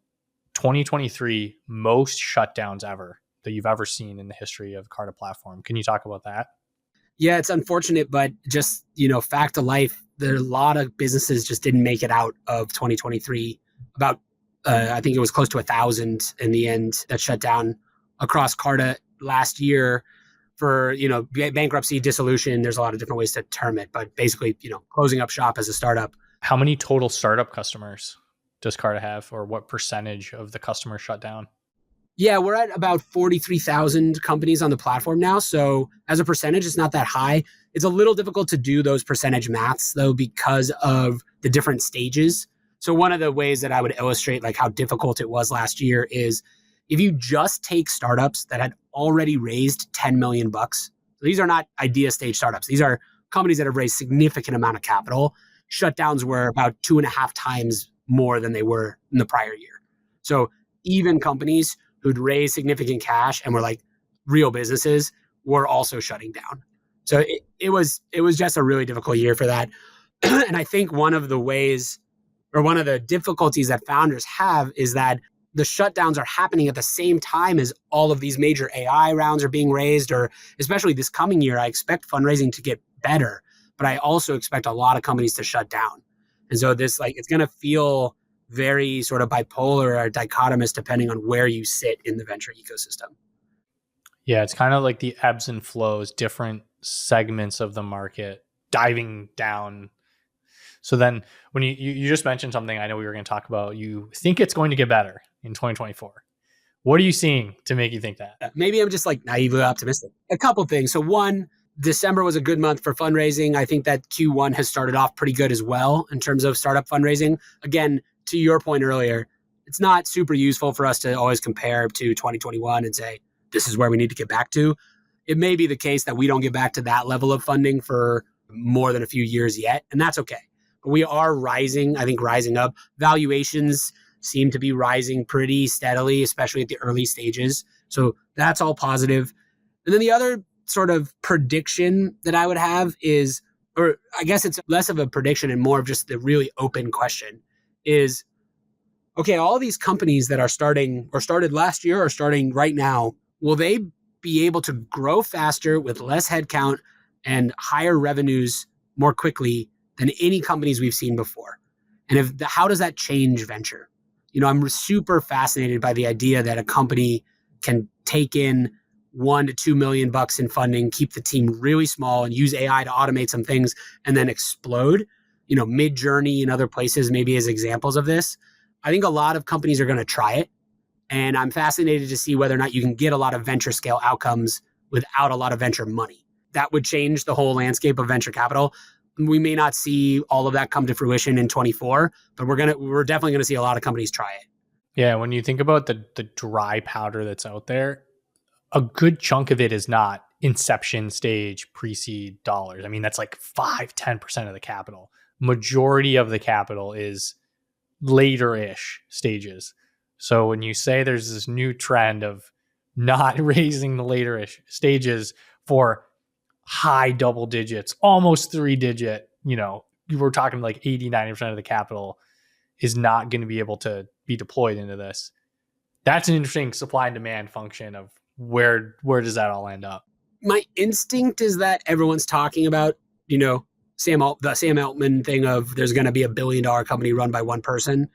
2023, most shutdowns ever that you've ever seen in the history of Carta platform. Can you talk about that? Yeah, it's unfortunate, but just, fact of life, there are a lot of businesses just didn't make it out of 2023. About, I think it was close to 1,000 in the end that shut down across Carta last year for, bankruptcy, dissolution. There's a lot of different ways to term it, but basically, closing up shop as a startup. How many total startup customers does Carta have, or what percentage of the customers shut down? Yeah, we're at about 43,000 companies on the platform now. So as a percentage, it's not that high. It's a little difficult to do those percentage maths though, because of the different stages. So one of the ways that I would illustrate like how difficult it was last year is if you just take startups that had already raised 10 million bucks. So these are not idea stage startups. These are companies that have raised significant amount of capital. Shutdowns were about 2.5 times more than they were in the prior year. So even companies who'd raised significant cash and were like real businesses were also shutting down. So it was just a really difficult year for that. And I think one of the ways or one of the difficulties that founders have is that the shutdowns are happening at the same time as all of these major AI rounds are being raised, or especially this coming year, I expect fundraising to get better, but I also expect a lot of companies to shut down. And so this it's going to feel very sort of bipolar or dichotomous depending on where you sit in the venture ecosystem. Yeah, it's kind of like the ebbs and flows, different segments of the market diving down. So then when you just mentioned something I know we were going to talk about, you think it's going to get better in 2024. What are you seeing to make you think that? Maybe I'm just naively optimistic. A couple things. So one, December was a good month for fundraising. I think that Q1 has started off pretty good as well in terms of startup fundraising. Again, to your point earlier, it's not super useful for us to always compare to 2021 and say, this is where we need to get back to. It may be the case that we don't get back to that level of funding for more than a few years yet, and that's okay. But we are rising, I think rising up. Valuations seem to be rising pretty steadily, especially at the early stages. So that's all positive. And then the other sort of prediction that I would have is, or I guess it's less of a prediction and more of just the really open question is, okay, all these companies that are starting or started last year or starting right now, will they be able to grow faster with less headcount and higher revenues more quickly than any companies we've seen before? And how does that change venture? I'm super fascinated by the idea that a company can take in $1 to $2 million in funding, keep the team really small and use AI to automate some things and then explode. Mid-Journey and other places maybe as examples of this. I think a lot of companies are going to try it. And I'm fascinated to see whether or not you can get a lot of venture scale outcomes without a lot of venture money. That would change the whole landscape of venture capital. We may not see all of that come to fruition in 24, but we're definitely going to see a lot of companies try it. Yeah, when you think about the dry powder that's out there, a good chunk of it is not inception stage pre-seed dollars. I mean, that's like 5-10% of the capital. Majority of the capital is later-ish stages. So when you say there's this new trend of not raising the later-ish stages for high double digits, almost 3-digit, we're talking like 80-90% of the capital is not going to be able to be deployed into this. That's an interesting supply and demand function of where does that all end up? My instinct is that everyone's talking about, the Sam Altman thing of there's going to be $1 billion company run by one person.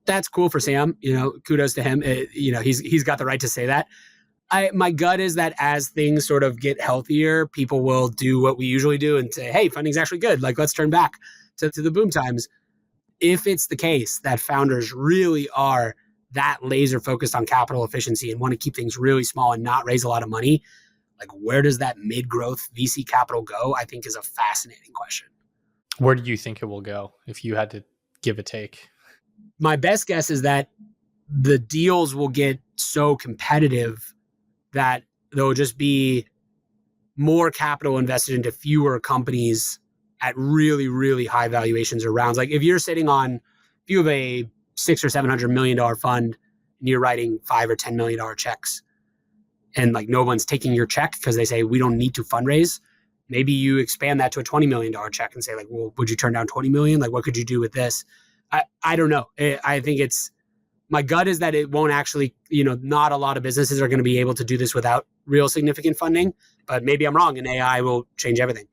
That's cool for Sam. Kudos to him. He's got the right to say that. My gut is that as things sort of get healthier, people will do what we usually do and say, hey, funding's actually good. Let's turn back to the boom times. If it's the case that founders really are that laser focused on capital efficiency and want to keep things really small and not raise a lot of money, where does that mid-growth VC capital go? I think is a fascinating question. Where do you think it will go if you had to give a take? My best guess is that the deals will get so competitive that there will just be more capital invested into fewer companies at really, really high valuations or rounds. If you're sitting on, if you have a $600 or $700 million fund and you're writing $5 or $10 million checks and no one's taking your check because they say we don't need to fundraise, maybe you expand that to a $20 million check and say well, would you turn down 20 million? What could you do with this? I don't know. I think my gut is that it won't actually, not a lot of businesses are going to be able to do this without real significant funding, but maybe I'm wrong and AI will change everything.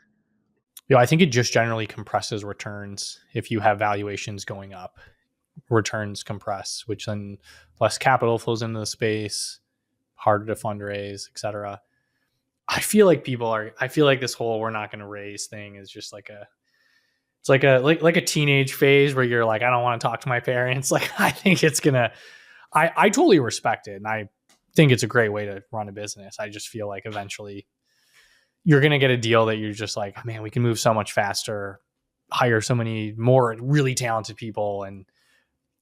I think it just generally compresses returns. If you have valuations going up, returns compress, which then less capital flows into the space, harder to fundraise, etc. I feel like this whole we're not going to raise thing is just like it's like a teenage phase where you're like, I don't want to talk to my parents. Like, I think it's gonna, I totally respect it. And I think it's a great way to run a business. I just feel like eventually you're going to get a deal that you're just like, man, we can move so much faster, hire so many more really talented people, and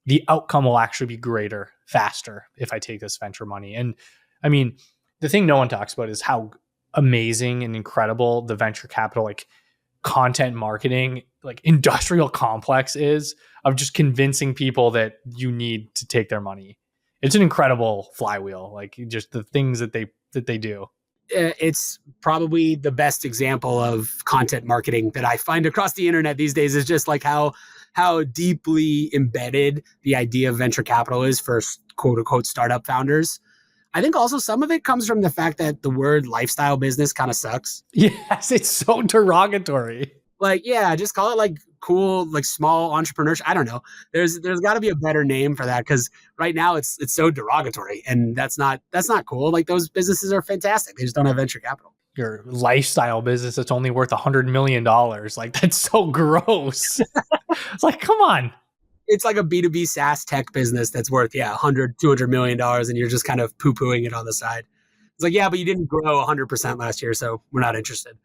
the outcome will actually be greater, faster if I take this venture money. And I mean, the thing no one talks about is how amazing and incredible the venture capital, like content marketing, like industrial complex is of just convincing people that you need to take their money. It's an incredible flywheel, like just the things that they do. It's probably the best example of content marketing that I find across the internet these days, is just like how deeply embedded the idea of venture capital is for quote unquote startup founders. I think also some of it comes from the fact that the word lifestyle business kind of sucks. Yes, it's so derogatory. Like, yeah, just call it like cool, like small entrepreneurship. I don't know. There's got to be a better name for that, because right now it's so derogatory, and that's not cool. Like, those businesses are fantastic. They just don't have venture capital. Your lifestyle business that's only worth $100 million. Like, that's so gross. It's like, come on. It's like a B2B SaaS tech business that's worth, $100, $200 million, and you're just kind of poo-pooing it on the side. It's like, yeah, but you didn't grow 100% last year, so we're not interested.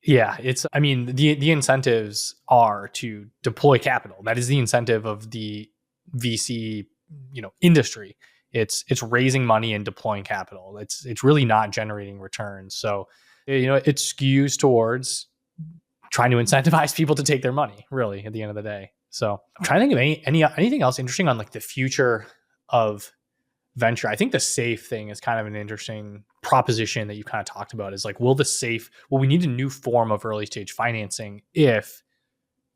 Yeah, the incentives are to deploy capital. That is the incentive of the VC, industry. It's raising money and deploying capital. It's really not generating returns. So, it skews towards trying to incentivize people to take their money, really, at the end of the day. So I'm trying to think of anything else interesting on like the future of venture. I think the SAFE thing is kind of an interesting proposition that you kind of talked about, is like, will we need a new form of early stage financing if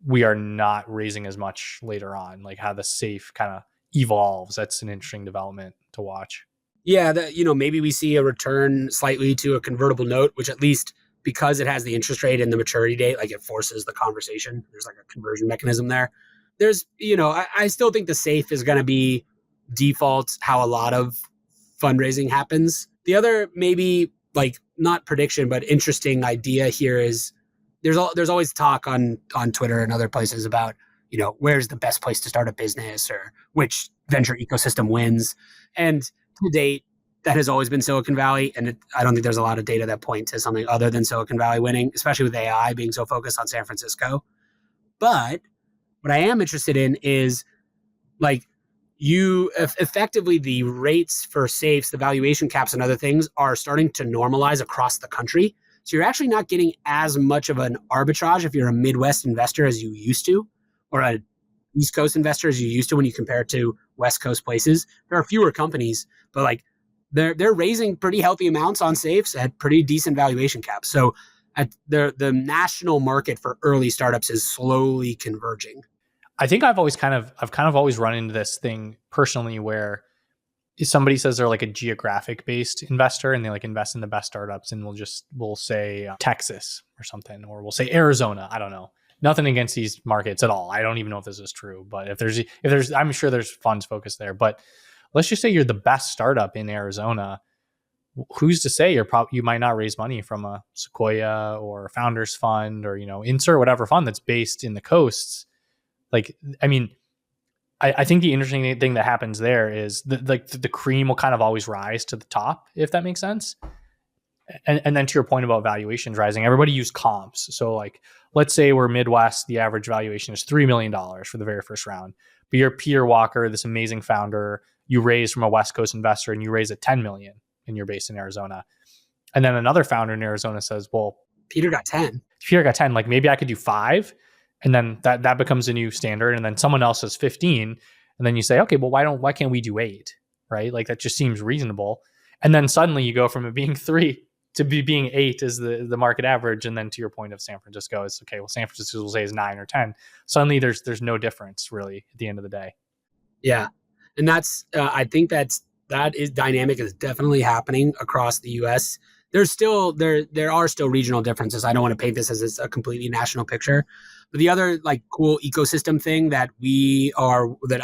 we are not raising as much later on, like how the SAFE kind of evolves. That's an interesting development to watch. Yeah, maybe we see a return slightly to a convertible note, which, at least because it has the interest rate and the maturity date, like it forces the conversation. There's like a conversion mechanism there. There's, I still think the SAFE is going to be default how a lot of fundraising happens. The other, maybe like not prediction, but interesting idea here is there's always talk on Twitter and other places about, where's the best place to start a business, or which venture ecosystem wins. And to date, that has always been Silicon Valley. And I don't think there's a lot of data that point to something other than Silicon Valley winning, especially with AI being so focused on San Francisco. But what I am interested in is, like, effectively the rates for safes, the valuation caps and other things are starting to normalize across the country. So you're actually not getting as much of an arbitrage if you're a Midwest investor as you used to, or a East Coast investor as you used to when you compare it to West Coast places. There are fewer companies, but like they're raising pretty healthy amounts on safes at pretty decent valuation caps. So the national market for early startups is slowly converging. I think I've kind of always run into this thing personally, where if somebody says they're like a geographic based investor and they like invest in the best startups, and we'll say Texas or something, or we'll say Arizona. I don't know. Nothing against these markets at all. I don't even know if this is true, but if there's, I'm sure there's funds focused there. But let's just say you're the best startup in Arizona. Who's to say you might not raise money from a Sequoia or a Founders Fund, or insert whatever fund that's based in the coasts. Like, I mean, I think the interesting thing that happens there is the cream will kind of always rise to the top, if that makes sense. And then to your point about valuations rising, everybody use comps. So like, let's say we're Midwest, the average valuation is $3 million for the very first round. But you're Peter Walker, this amazing founder, you raise from a West Coast investor and you raise at 10 million and you're based in Arizona. And then another founder in Arizona says, well, Peter got 10. Like maybe I could do 5. And then that becomes a new standard. And then someone else says 15. And then you say, okay, well, why can't we do 8? Right? Like that just seems reasonable. And then suddenly you go from it being 3 to be being 8 is the market average, and then to your point of San Francisco is okay. Well, San Francisco will say is 9 or 10. Suddenly, there's no difference really at the end of the day. Yeah, and that's I think that is dynamic is definitely happening across the U.S. There are still regional differences. I don't want to paint this as a completely national picture, but the other like cool ecosystem thing that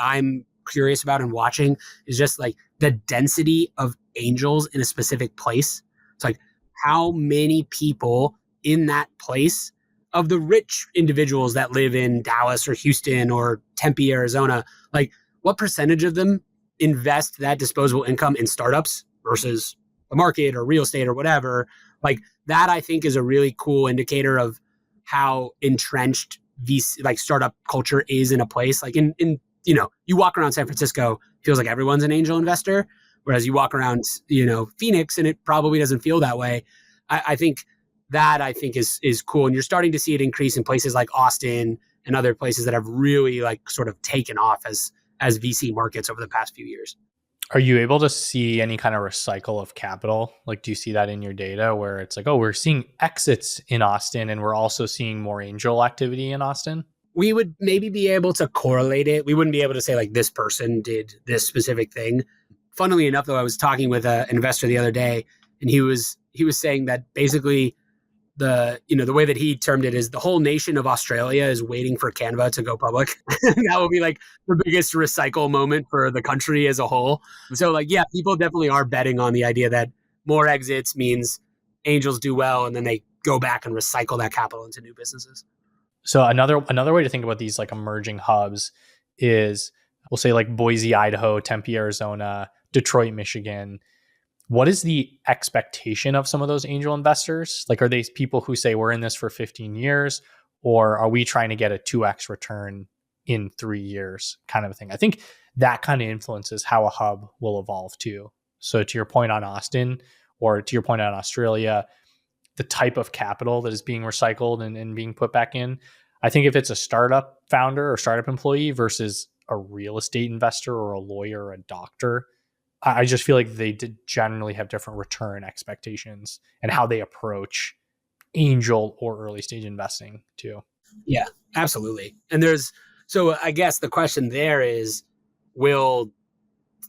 I'm curious about and watching is just like the density of angels in a specific place. It's like how many people in that place of the rich individuals that live in Dallas or Houston or Tempe, Arizona, like what percentage of them invest that disposable income in startups versus the market or real estate or whatever. Like that, I think is a really cool indicator of how entrenched VC, like startup culture is in a place. Like in you walk around San Francisco, feels like everyone's an angel investor. Whereas you walk around, Phoenix and it probably doesn't feel that way. I think is cool. And you're starting to see it increase in places like Austin and other places that have really like sort of taken off as VC markets over the past few years. Are you able to see any kind of recycle of capital? Like, do you see that in your data where it's like, oh, we're seeing exits in Austin and we're also seeing more angel activity in Austin? We would maybe be able to correlate it. We wouldn't be able to say like this person did this specific thing. Funnily enough, though, I was talking with an investor the other day, and he was saying that basically the way that he termed it is the whole nation of Australia is waiting for Canva to go public. That will be like the biggest recycle moment for the country as a whole. So like, yeah, people definitely are betting on the idea that more exits means angels do well, and then they go back and recycle that capital into new businesses. So another way to think about these like emerging hubs is we'll say like Boise, Idaho, Tempe, Arizona, Detroit, Michigan. What is the expectation of some of those angel investors? Like, are they people who say we're in this for 15 years, or are we trying to get a 2x return in 3 years kind of a thing? I think that kind of influences how a hub will evolve too. So to your point on Austin, or to your point on Australia, the type of capital that is being recycled and being put back in, I think if it's a startup founder or startup employee versus a real estate investor or a lawyer or a doctor, I just feel like they did generally have different return expectations and how they approach angel or early stage investing too. Yeah, absolutely. And so I guess the question there is, will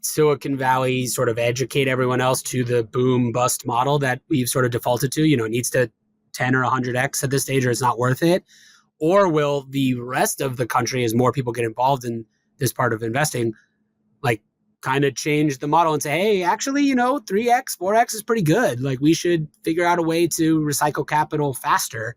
Silicon Valley sort of educate everyone else to the boom bust model that we've sort of defaulted to? It needs to 10 or 100x at this stage or it's not worth it. Or will the rest of the country, as more people get involved in this part of investing, like kind of change the model and say, hey, actually, 3x, 4x is pretty good. Like we should figure out a way to recycle capital faster.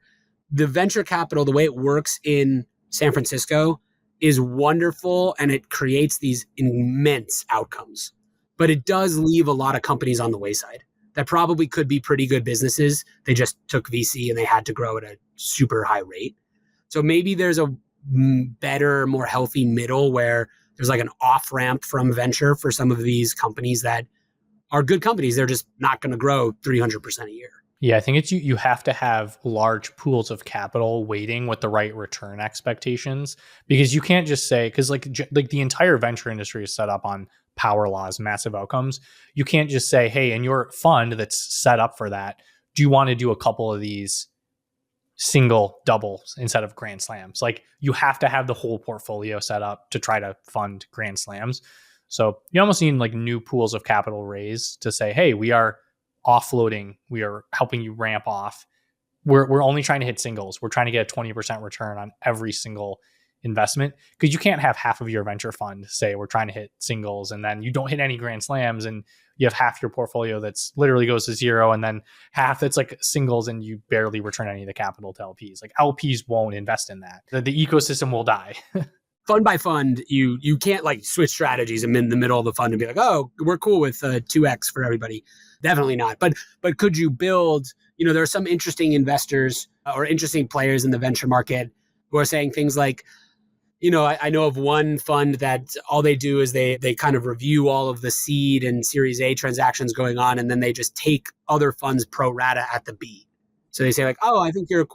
The venture capital, the way it works in San Francisco is wonderful, and it creates these immense outcomes. But it does leave a lot of companies on the wayside that probably could be pretty good businesses. They just took VC and they had to grow at a super high rate. So maybe there's a better, more healthy middle where there's like an off-ramp from venture for some of these companies that are good companies. They're just not going to grow 300% a year. Yeah, I think it's you have to have large pools of capital waiting with the right return expectations, because you can't just say, because like the entire venture industry is set up on power laws, massive outcomes. You can't just say, hey, in your fund that's set up for that, do you want to do a couple of these single doubles instead of grand slams? Like you have to have the whole portfolio set up to try to fund grand slams. So you almost need like new pools of capital raised to say, hey, we are offloading, we are helping you ramp off. We're only trying to hit singles. We're trying to get a 20% return on every single investment, because you can't have half of your venture fund say we're trying to hit singles and then you don't hit any grand slams, and you have half your portfolio that's literally goes to zero, and then half that's like singles and you barely return any of the capital to LPs. Like LPs won't invest in that. The ecosystem will die. Fund by fund, you can't like switch strategies in the middle of the fund and be like, oh, we're cool with 2x for everybody. Definitely not. But could you build, there are some interesting investors or interesting players in the venture market who are saying things like, I know of one fund that all they do is they kind of review all of the seed and Series A transactions going on, and then they just take other funds pro rata at the B. So they say like, oh, I think you're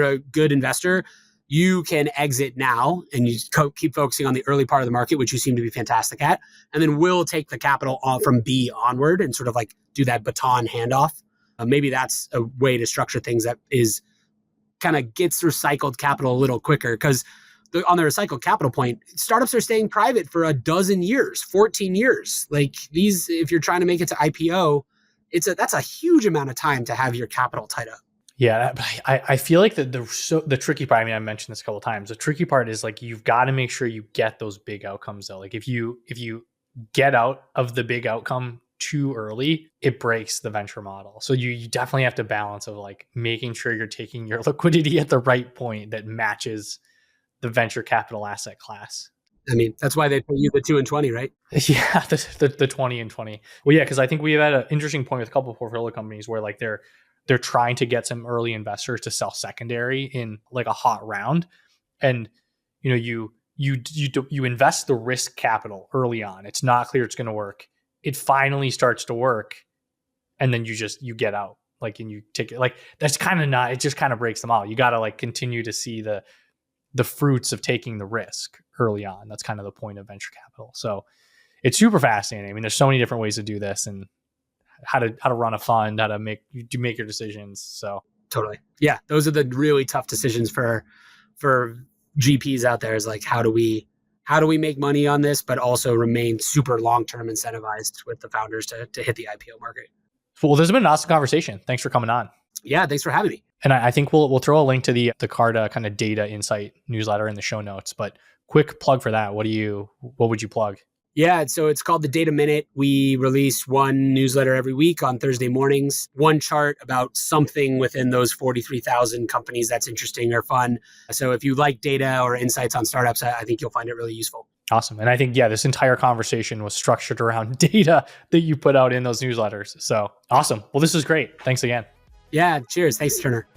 a good investor. You can exit now and you keep focusing on the early part of the market, which you seem to be fantastic at. And then we'll take the capital from B onward and sort of like do that baton handoff Maybe that's a way to structure things that is kind of gets recycled capital a little quicker, because on the recycled capital point, startups are staying private for 12 years, 14 years. Like these, if you're trying to make it to IPO, that's a huge amount of time to have your capital tied up. Yeah, I feel like the tricky part, I mean, I mentioned this a couple of times. The tricky part is like, you've got to make sure you get those big outcomes though. Like if you get out of the big outcome too early, it breaks the venture model. So you definitely have to balance of like making sure you're taking your liquidity at the right point that matches the venture capital asset class. I mean, that's why they pay you the 2 and 20, right? Yeah, the 20 and 20. Well, yeah, because I think we've had an interesting point with a couple of portfolio companies where like they're trying to get some early investors to sell secondary in like a hot round, and you invest the risk capital early on. It's not clear it's going to work. It finally starts to work, and then you get out, like, and you take it. Like that's kind of not. It just kind of breaks them out. You got to like continue to see the fruits of taking the risk early on. That's kind of the point of venture capital. So it's super fascinating. I mean, there's so many different ways to do this, and how to run a fund, how to make your decisions. So totally. Yeah. Those are the really tough decisions for GPs out there, is like, how do we make money on this, but also remain super long-term incentivized with the founders to hit the IPO market. Well, this has been an awesome conversation. Thanks for coming on. Yeah. Thanks for having me. And I think we'll throw a link to the Carta kind of data insight newsletter in the show notes, but quick plug for that. What would you plug? Yeah, so it's called the Data Minute. We release one newsletter every week on Thursday mornings, one chart about something within those 43,000 companies that's interesting or fun. So if you like data or insights on startups, I think you'll find it really useful. Awesome. And I think, this entire conversation was structured around data that you put out in those newsletters. So awesome. Well, this is great. Thanks again. Yeah, cheers. Thanks, Turner.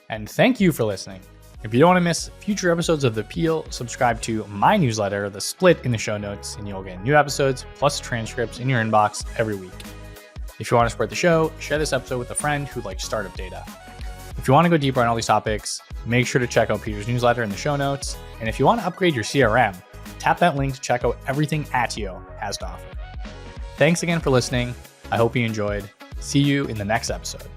And thank you for listening. If you don't want to miss future episodes of The Peel, subscribe to my newsletter, The Split, in the show notes, and you'll get new episodes plus transcripts in your inbox every week. If you want to support the show, share this episode with a friend who likes startup data. If you want to go deeper on all these topics, make sure to check out Peter's newsletter in the show notes. And if you want to upgrade your CRM, tap that link to check out everything Attio has to offer. Thanks again for listening. I hope you enjoyed. See you in the next episode.